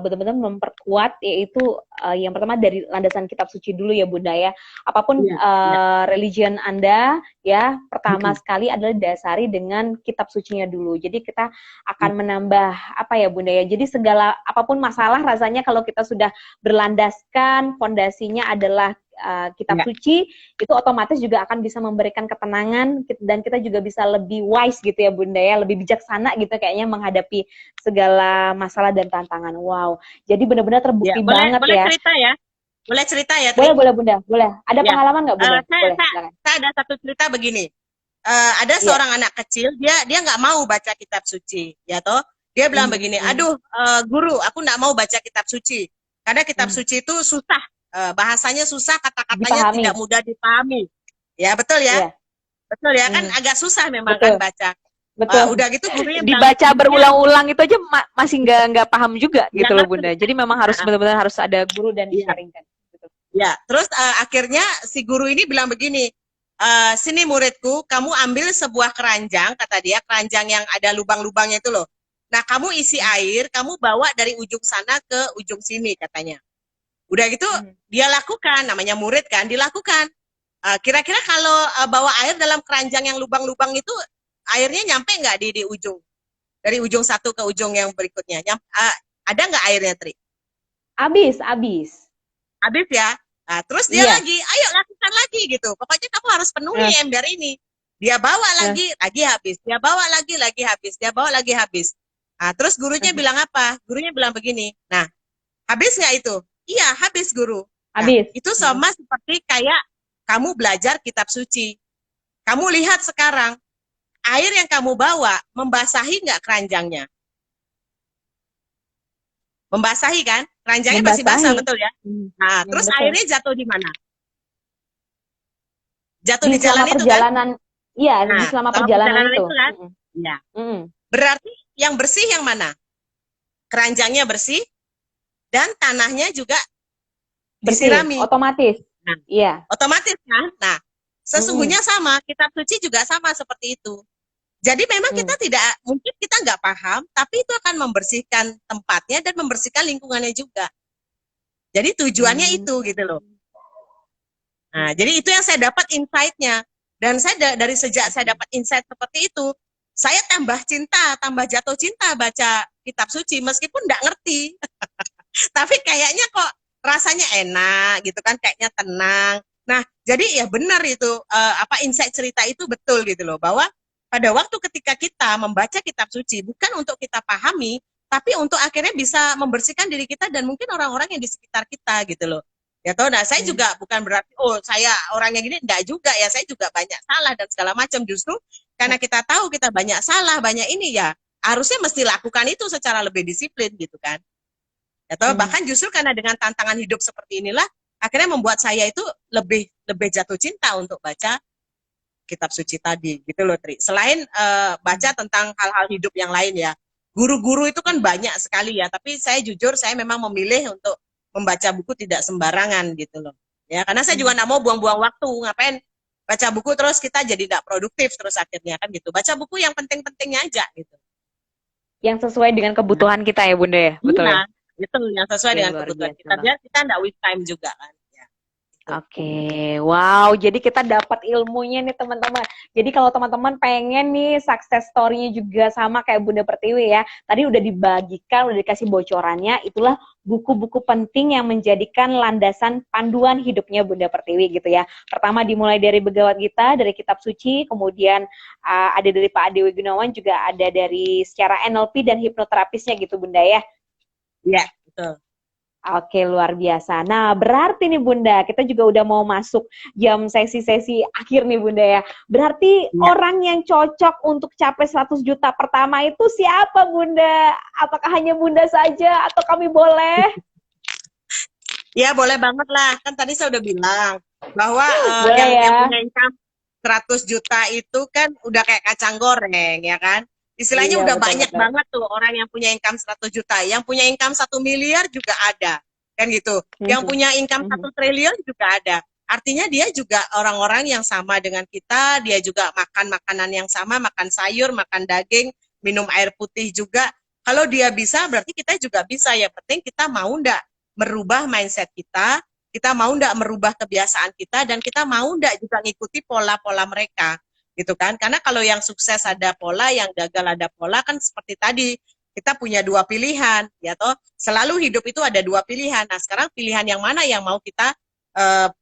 benar-benar memperkuat, yaitu yang pertama dari landasan kitab suci dulu ya Bunda ya. Apapun religion Anda ya, pertama sekali adalah dasari dengan kitab sucinya dulu. Jadi kita akan menambah apa ya Bunda ya. Jadi segala apapun masalah rasanya kalau kita sudah berlandaskan fondasinya adalah kitab suci, itu otomatis juga akan bisa memberikan ketenangan dan kita juga bisa lebih wise gitu ya Bunda ya, lebih bijaksana gitu kayaknya menghadapi segala masalah dan tantangan. Wow, jadi benar-benar terbukti banget boleh ya. Cerita ya, boleh cerita ya. Boleh Bunda, boleh. Ada pengalaman nggak Bunda? Saya ada satu cerita begini. Ada seorang anak kecil, dia nggak mau baca kitab suci, ya toh. Dia bilang begini, aduh guru, aku nggak mau baca kitab suci karena kitab suci itu susah. Bahasanya susah, kata-katanya tidak mudah dipahami. Ya, betul ya? Betul ya, kan agak susah memang kan baca. Betul. Udah gitu gurunya dibaca berulang-ulang itu aja masih nggak paham juga gitu loh Bunda. Jadi memang harus benar-benar harus ada guru dan disaringkan. Ya, terus akhirnya si guru ini bilang begini, sini muridku, kamu ambil sebuah keranjang, kata dia, keranjang yang ada lubang-lubangnya itu loh. Nah, kamu isi air, kamu bawa dari ujung sana ke ujung sini, katanya. Udah gitu, dia lakukan, namanya murid kan, dilakukan. Kira-kira kalau bawa air dalam keranjang yang lubang-lubang itu, airnya nyampe nggak di ujung? Dari ujung satu ke ujung yang berikutnya. Ada nggak airnya, Tri? Habis, habis. Habis ya. Nah, terus dia Iya. lagi, ayo lakukan lagi gitu. Pokoknya kamu harus penuhi Eh, ember ini. Dia bawa eh, lagi habis. Dia bawa lagi habis. Dia bawa lagi habis. Nah, terus gurunya eh. bilang apa? Gurunya bilang begini. Nah, habis nggak itu? Iya, habis guru. Nah, Habis. itu sama seperti kayak kamu belajar kitab suci. Kamu lihat sekarang, air yang kamu bawa membasahi nggak keranjangnya? Membasahi kan? Keranjangnya masih basah, Membasahi. betul ya? Nah, terus Betul. airnya jatuh di mana? Jatuh Di di selama jalan itu kan? perjalanan, iya, di Nah, selama dalam perjalanan perjalanan itu. itu kan? Iya. Mm. Berarti yang bersih yang mana? Keranjangnya bersih dan tanahnya juga Bersih, disirami. otomatis. Nah, Iya. otomatis kan? Nah, Mm-mm. sesungguhnya sama, kitab suci juga sama seperti itu. Jadi memang kita Mm. tidak, mungkin kita nggak paham, tapi itu akan membersihkan tempatnya dan membersihkan lingkungannya juga. Jadi tujuannya Mm. itu gitu loh. Nah, jadi itu yang saya dapat insight-nya. Dan saya dari sejak saya dapat insight seperti itu, saya tambah cinta, tambah jatuh cinta baca kitab suci meskipun nggak ngerti. Tapi kayaknya kok rasanya enak gitu kan, kayaknya tenang. Nah, jadi ya benar itu apa insight cerita itu betul gitu loh, bahwa pada waktu ketika kita membaca kitab suci bukan untuk kita pahami, tapi untuk akhirnya bisa membersihkan diri kita dan mungkin orang-orang yang di sekitar kita gitu loh. Ya toh, nah saya Mm. juga bukan berarti oh saya orangnya gini, enggak juga ya, saya juga banyak salah dan segala macam. Justru karena kita tahu kita banyak salah, banyak ini ya, harusnya mesti lakukan itu secara lebih disiplin gitu kan. Atau Mm. bahkan justru karena dengan tantangan hidup seperti inilah akhirnya membuat saya itu lebih lebih jatuh cinta untuk baca kitab suci tadi gitu loh Tri. Selain baca Mm. tentang hal-hal hidup yang lain ya. Guru-guru itu kan banyak sekali ya, tapi saya jujur saya memang memilih untuk membaca buku tidak sembarangan gitu loh. Ya, karena saya juga Mm. nggak mau buang-buang waktu. Ngapain baca buku terus kita jadi nggak produktif terus akhirnya kan gitu. Baca buku yang penting-pentingnya aja gitu. Yang sesuai dengan Nah, kebutuhan kita ya Bunda ya, betul iya, ya? itu yang sesuai Oke, dengan luar kebutuhan biasa kita. banget. Biar kita nggak waste time juga kan. Ya, itu. Oke, wow. Jadi kita dapat ilmunya nih teman-teman. Jadi kalau teman-teman pengen nih success story-nya juga sama kayak Bunda Pertiwi ya. Tadi udah dibagikan, udah dikasih bocorannya. Itulah buku-buku penting yang menjadikan landasan panduan hidupnya Bunda Pertiwi gitu ya. Pertama dimulai dari Begawat Gita, dari Kitab Suci. Kemudian ada dari Pak Adewi Gunawan, juga ada dari secara NLP dan hipnoterapisnya gitu Bunda ya. Iya, betul. Oke, luar biasa. Nah, berarti nih Bunda, kita juga udah mau masuk jam sesi-sesi akhir nih Bunda ya. Berarti Iya. orang yang cocok untuk capai 100 juta pertama itu siapa Bunda? Apakah hanya Bunda saja atau kami boleh? Ya, boleh banget lah. Kan tadi saya udah bilang bahwa Boleh yang ya. punya income 100 juta itu kan udah kayak kacang goreng, ya kan? Istilahnya Iya, udah banyak betul-betul. banget tuh orang yang punya income 100 juta. Yang punya income 1 miliar juga ada. Kan gitu. Yang punya income 1 triliun juga ada. Artinya dia juga orang-orang yang sama dengan kita. Dia juga makan makanan yang sama, makan sayur, makan daging, minum air putih juga. Kalau dia bisa, berarti kita juga bisa. Yang penting kita mau ndak merubah mindset kita mau ndak merubah kebiasaan kita, dan kita mau ndak juga ngikuti pola-pola mereka gitu kan. Karena kalau yang sukses ada pola, yang gagal ada pola, kan seperti tadi kita punya dua pilihan ya toh, selalu hidup itu ada dua pilihan. Nah sekarang pilihan yang mana yang mau kita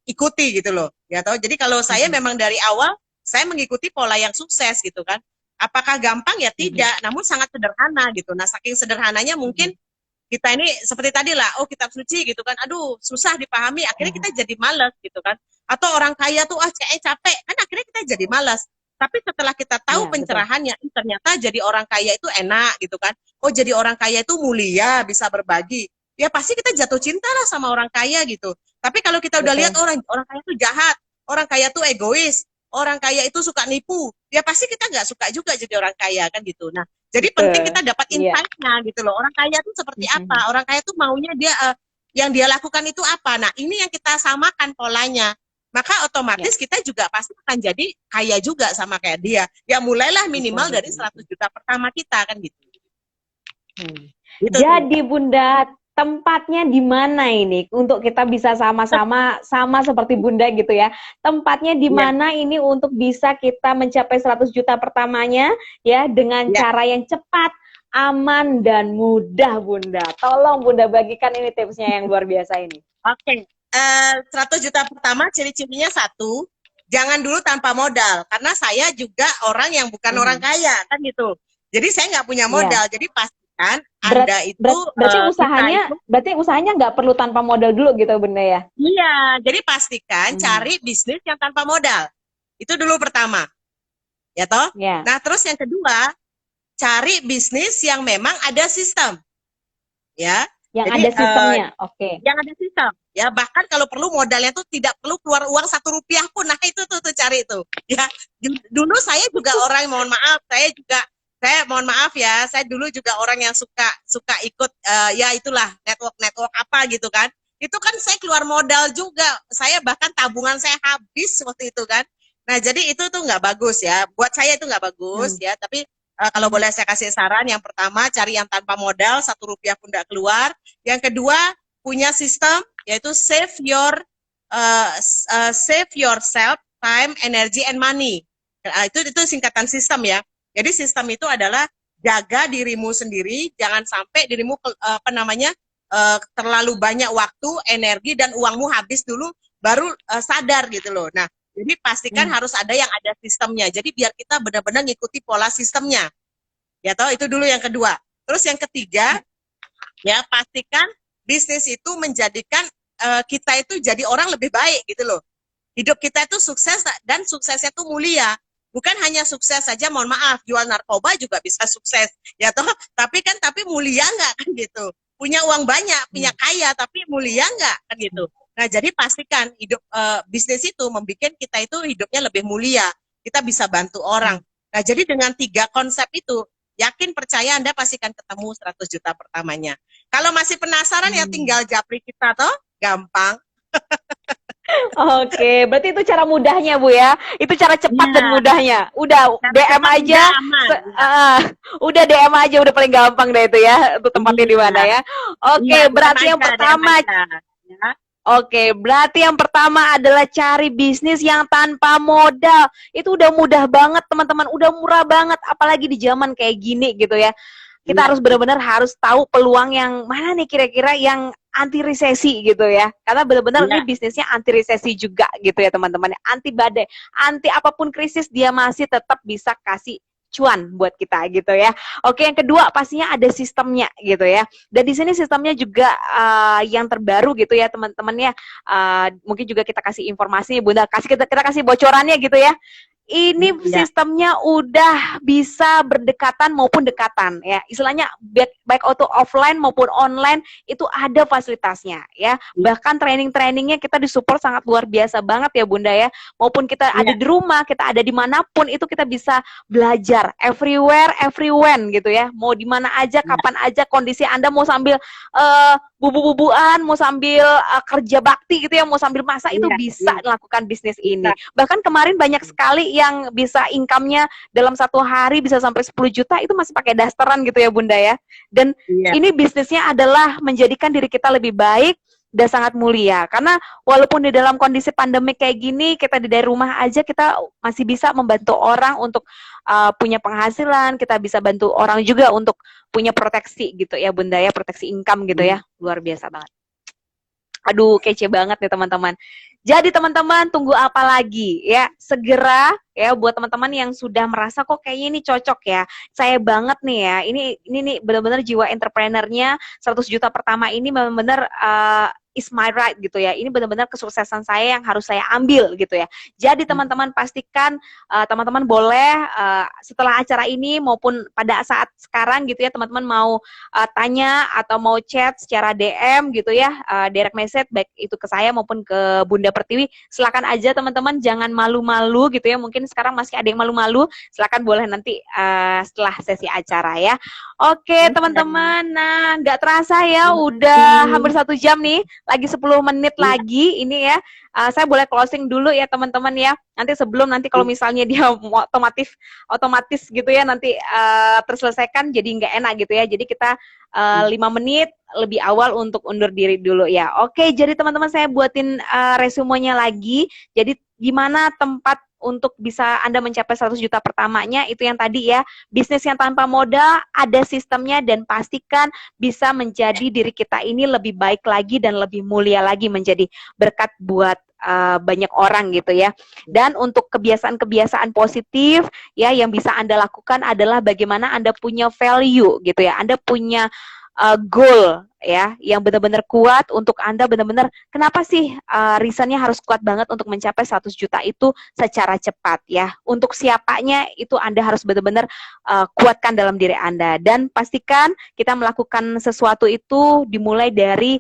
ikuti gitu loh ya toh. Jadi kalau saya memang dari awal saya mengikuti pola yang sukses gitu kan. Apakah gampang? Ya tidak, namun sangat sederhana gitu. Nah saking sederhananya mungkin kita ini seperti tadi lah, oh kitab suci gitu kan, aduh susah dipahami, akhirnya kita jadi malas gitu kan. Atau orang kaya tuh, ah kayaknya capek, kan akhirnya kita jadi malas. Tapi setelah kita tahu Iya, betul. pencerahannya, ternyata jadi orang kaya itu enak gitu kan. Oh jadi orang kaya itu mulia, bisa berbagi. Ya pasti kita jatuh cinta lah sama orang kaya gitu. Tapi kalau kita udah lihat Betul. orang orang kaya itu jahat, orang kaya itu egois, orang kaya itu suka nipu, ya pasti kita nggak suka juga jadi orang kaya kan gitu. Nah, jadi penting Betul. kita dapat Iya. insight-nya gitu loh. Orang kaya itu seperti apa? Orang kaya itu maunya dia yang dia lakukan itu apa. Nah, ini yang kita samakan polanya. Maka otomatis kita juga pasti akan jadi kaya juga sama kayak dia. Ya mulailah minimal dari 100 juta pertama kita kan gitu. Gitu Jadi Bunda, tempatnya di mana ini untuk kita bisa sama-sama sama seperti Bunda gitu ya. Tempatnya di mana ini untuk bisa kita mencapai 100 juta pertamanya ya dengan cara yang cepat, aman dan mudah Bunda. Tolong Bunda bagikan ini tipsnya yang luar biasa ini. Oke. 100 juta pertama ciri-cirinya satu, jangan dulu tanpa modal karena saya juga orang yang bukan orang kaya kan gitu. Jadi saya nggak punya modal. Jadi pastikan Anda itu berarti usahanya nggak perlu tanpa modal dulu gitu Bunda ya. Iya, jadi pastikan cari bisnis yang tanpa modal. Itu dulu pertama. Ya toh? Nah, terus yang kedua, cari bisnis yang memang ada sistem. Ya. Yang jadi, ada sistemnya, Yang ada sistem, ya bahkan kalau perlu modalnya tuh tidak perlu keluar uang 1 rupiah pun, nah itu tuh cari itu, ya. Dulu saya juga orang, mohon maaf ya, saya dulu juga orang yang suka ikut, ya itulah network apa gitu kan, itu kan saya keluar modal juga, saya bahkan tabungan saya habis waktu itu kan, nah jadi itu tuh nggak bagus ya, buat saya itu nggak bagus ya, tapi kalau boleh saya kasih saran, yang pertama cari yang tanpa modal, 1 rupiah pun tidak keluar. Yang kedua punya sistem, yaitu save yourself, time, energy, and money. Itu singkatan sistem ya. Jadi sistem itu adalah jaga dirimu sendiri, jangan sampai dirimu terlalu banyak waktu, energi, dan uangmu habis dulu, baru sadar gitu loh. Nah, jadi pastikan harus ada yang ada sistemnya. Jadi biar kita benar-benar ngikuti pola sistemnya. Ya toh, itu dulu yang kedua. Terus yang ketiga, ya pastikan bisnis itu menjadikan kita itu jadi orang lebih baik gitu loh. Hidup kita itu sukses dan suksesnya itu mulia. Bukan hanya sukses saja, mohon maaf, jual narkoba juga bisa sukses. Ya toh, tapi mulia nggak kan gitu. Punya uang banyak, punya kaya, tapi mulia nggak kan gitu. Nah, jadi pastikan hidup bisnis itu membuat kita itu hidupnya lebih mulia. Kita bisa bantu orang. Nah, jadi dengan 3 konsep itu, yakin percaya Anda pasti akan ketemu 100 juta pertamanya. Kalau masih penasaran ya tinggal japri kita toh, gampang. Oke, berarti itu cara mudahnya Bu ya. Itu cara cepat dan mudahnya. Udah DM aja. Udah DM aja, udah paling gampang deh itu ya. Untuk tempatnya di mana ya. Oke, berarti yang pertama berarti yang pertama adalah cari bisnis yang tanpa modal. Itu udah mudah banget teman-teman, udah murah banget, apalagi di zaman kayak gini gitu ya. Kita harus benar-benar harus tahu peluang yang mana nih kira-kira yang anti resesi gitu ya. Karena benar-benar ini bisnisnya anti resesi juga gitu ya teman-teman. Anti badai, anti apapun krisis dia masih tetap bisa kasih cuan buat kita gitu ya. Oke, yang kedua pastinya ada sistemnya gitu ya. Dan di sini sistemnya juga yang terbaru gitu ya teman-teman ya. Mungkin juga kita kasih informasi, Bunda kita kasih bocorannya gitu ya. Ini sistemnya udah bisa berdekatan maupun dekatan ya. Istilahnya baik auto offline maupun online itu ada fasilitasnya ya. Bahkan training-trainingnya kita disupport sangat luar biasa banget ya Bunda ya. Maupun kita ada di rumah, kita ada dimanapun itu kita bisa belajar everywhere, everywhere gitu ya. Mau di mana aja, kapan aja, kondisi Anda mau sambil bubu-bubuan, mau sambil kerja bakti gitu ya, mau sambil masak itu bisa melakukan bisnis ini. Bahkan kemarin banyak sekali yang bisa income-nya dalam 1 hari bisa sampai 10 juta itu masih pakai dasteran gitu ya Bunda ya. Dan ini bisnisnya adalah menjadikan diri kita lebih baik dan sangat mulia. Karena walaupun di dalam kondisi pandemi kayak gini, kita dari rumah aja kita masih bisa membantu orang untuk punya penghasilan, kita bisa bantu orang juga untuk punya proteksi gitu ya Bunda ya, proteksi income gitu ya. Luar biasa banget. Aduh, kece banget nih teman-teman. Jadi teman-teman tunggu apa lagi ya? Segera ya buat teman-teman yang sudah merasa kok kayaknya ini cocok ya. Saya banget nih ya. Ini nih benar-benar jiwa entrepreneurnya 100 juta pertama ini benar-benar is my right gitu ya. Ini benar-benar kesuksesan saya yang harus saya ambil gitu ya. Jadi teman-teman pastikan teman-teman boleh setelah acara ini maupun pada saat sekarang gitu ya teman-teman mau tanya atau mau chat secara DM gitu ya, direct message baik itu ke saya maupun ke Bunda Pertiwi, silakan aja teman-teman, jangan malu-malu gitu ya. Mungkin mungkin sekarang masih ada yang malu-malu, silakan boleh nanti setelah sesi acara ya. Oke teman-teman, nah nggak terasa ya udah hampir 1 jam nih, lagi 10 menit lagi ini ya. Saya boleh closing dulu ya teman-teman ya. Nanti sebelum kalau misalnya dia otomatis gitu ya nanti terselesaikan jadi nggak enak gitu ya. Jadi kita 5 menit lebih awal untuk undur diri dulu ya. Oke, jadi teman-teman saya buatin resumenya lagi. Jadi gimana tempat untuk bisa Anda mencapai 100 juta pertamanya, itu yang tadi ya, bisnis yang tanpa modal, ada sistemnya, dan pastikan bisa menjadi diri kita ini lebih baik lagi dan lebih mulia lagi, menjadi berkat buat banyak orang gitu ya. Dan untuk kebiasaan-kebiasaan positif ya yang bisa Anda lakukan adalah bagaimana Anda punya value gitu ya, Anda punya goal ya yang benar-benar kuat untuk Anda benar-benar kenapa sih reasonnya harus kuat banget untuk mencapai 100 juta itu secara cepat ya. Untuk siapanya itu Anda harus benar-benar kuatkan dalam diri Anda, dan pastikan kita melakukan sesuatu itu dimulai dari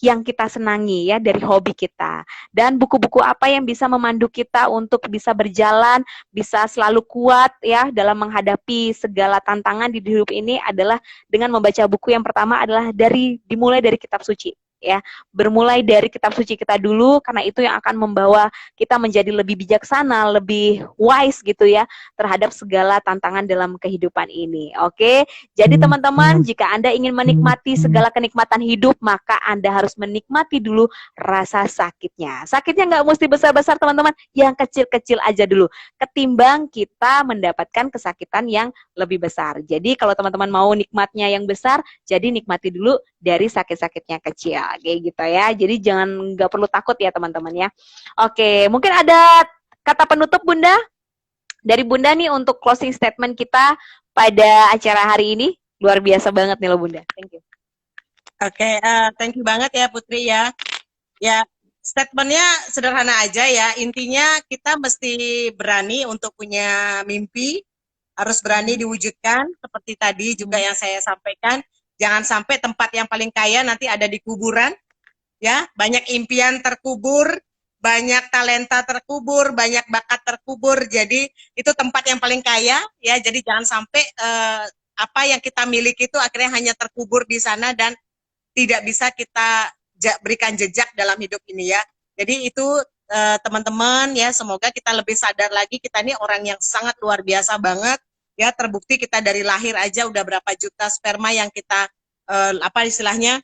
yang kita senangi ya, dari hobi kita. Dan buku-buku apa yang bisa memandu kita untuk bisa berjalan, bisa selalu kuat ya dalam menghadapi segala tantangan di hidup ini adalah dengan membaca buku. Yang pertama adalah dimulai dari kitab suci ya. Bermulai dari kitab suci kita dulu, karena itu yang akan membawa kita menjadi lebih bijaksana, lebih wise gitu ya terhadap segala tantangan dalam kehidupan ini. Oke. Jadi teman-teman, jika Anda ingin menikmati segala kenikmatan hidup, maka Anda harus menikmati dulu rasa sakitnya. Sakitnya nggak mesti besar-besar teman-teman, yang kecil-kecil aja dulu, ketimbang kita mendapatkan kesakitan yang lebih besar. Jadi kalau teman-teman mau nikmatnya yang besar, jadi nikmati dulu dari sakit-sakitnya kecil, kayak gitu ya. Jadi nggak perlu takut ya teman-teman ya. Oke, mungkin ada kata penutup Bunda dari Bunda nih untuk closing statement kita pada acara hari ini. Luar biasa banget nih loh Bunda. Thank you. Oke, thank you banget ya Putri ya. Ya, statementnya sederhana aja ya. Intinya kita mesti berani untuk punya mimpi, harus berani diwujudkan. Seperti tadi juga yang saya sampaikan, jangan sampai tempat yang paling kaya nanti ada di kuburan. Ya, banyak impian terkubur, banyak talenta terkubur, banyak bakat terkubur. Jadi itu tempat yang paling kaya ya. Jadi jangan sampai apa yang kita miliki itu akhirnya hanya terkubur di sana dan tidak bisa kita berikan jejak dalam hidup ini ya. Jadi itu teman-teman ya, semoga kita lebih sadar lagi, kita ini orang yang sangat luar biasa banget ya. Terbukti kita dari lahir aja udah berapa juta sperma yang kita apa istilahnya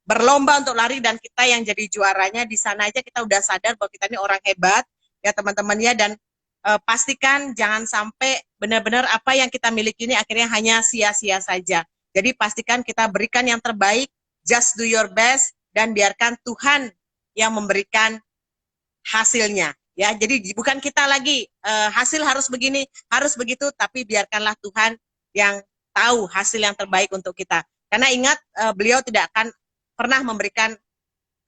berlomba untuk lari, dan kita yang jadi juaranya. Di sana aja kita udah sadar bahwa kita ini orang hebat ya teman-teman ya. Dan pastikan jangan sampai benar-benar apa yang kita miliki ini akhirnya hanya sia-sia saja. Jadi pastikan kita berikan yang terbaik, just do your best, dan biarkan Tuhan yang memberikan hasilnya ya. Jadi bukan kita lagi hasil harus begini, harus begitu, tapi biarkanlah Tuhan yang tahu hasil yang terbaik untuk kita. Karena ingat, beliau tidak akan pernah memberikan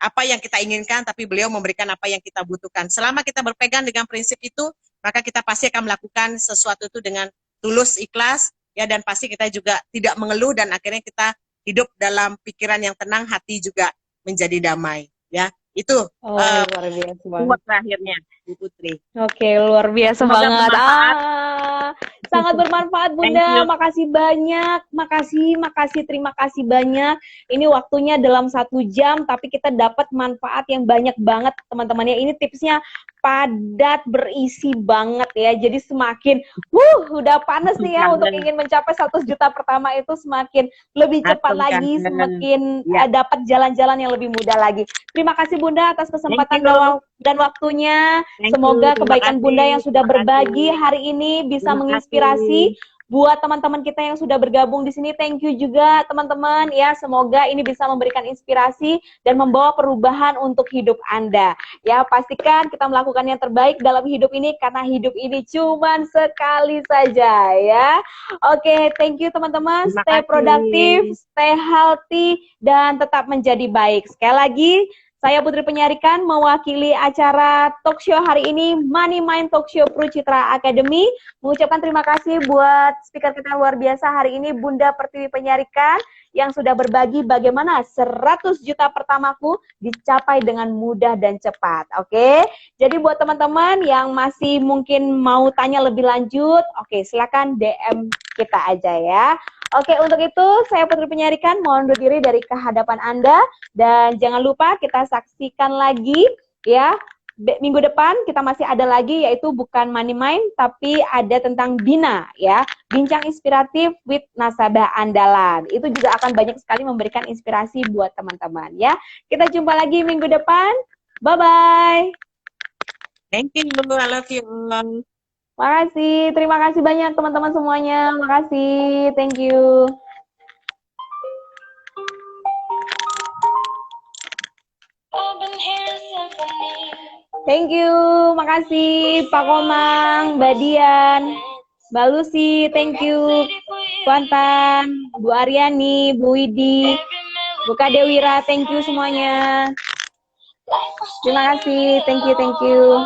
apa yang kita inginkan, tapi beliau memberikan apa yang kita butuhkan. Selama kita berpegang dengan prinsip itu, maka kita pasti akan melakukan sesuatu itu dengan tulus, ikhlas ya, dan pasti kita juga tidak mengeluh, dan akhirnya kita hidup dalam pikiran yang tenang, hati juga menjadi damai ya. Itu luar biasa banget terakhirnya Bu Putri. Oke, luar biasa banget. Sangat bermanfaat Bunda. Makasih banyak. Makasih, terima kasih banyak. Ini waktunya dalam 1 jam, tapi kita dapat manfaat yang banyak banget teman-teman ya. Ini tipsnya padat, berisi banget ya. Jadi semakin udah panas nih ya untuk ingin mencapai 100 juta pertama itu, semakin lebih cepat lagi, semakin dapat jalan-jalan yang lebih mudah lagi. Terima kasih Bunda atas kesempatan dan waktunya. Semoga kebaikan Bunda yang sudah berbagi hari ini bisa menginspirasi buat teman-teman kita yang sudah bergabung di sini. Thank you juga teman-teman ya. Semoga ini bisa memberikan inspirasi dan membawa perubahan untuk hidup Anda. Ya, pastikan kita melakukan yang terbaik dalam hidup ini, karena hidup ini cuman sekali saja ya. Oke, thank you teman-teman. Stay produktif, stay healthy, dan tetap menjadi baik. Sekali lagi, saya Putri Penyarikan mewakili acara talk show hari ini, Money Mind Talk Show Pro Citra Academy. Mengucapkan terima kasih buat speaker kita luar biasa hari ini, Bunda Pertiwi Penyarikan, yang sudah berbagi bagaimana 100 juta pertamaku dicapai dengan mudah dan cepat. Oke, jadi buat teman-teman yang masih mungkin mau tanya lebih lanjut, oke, silakan DM kita aja ya. Oke, untuk itu saya Putri Penyarikan mohon undur diri dari kehadapan Anda, dan jangan lupa kita saksikan lagi ya. Minggu depan kita masih ada lagi, yaitu bukan Money Mind tapi ada tentang Bina ya, bincang inspiratif with nasabah andalan. Itu juga akan banyak sekali memberikan inspirasi buat teman-teman ya. Kita jumpa lagi minggu depan. Bye bye. Thank you, I love you all. Makasih, terima kasih banyak teman-teman semuanya. Makasih, thank you. Thank you, makasih Pak Komang, Mbak Dian, Mbak Lucy, thank you, Kuantan, Bu Aryani, Bu Widi, Bu Kadewira, thank you semuanya. Terima kasih, thank you, thank you.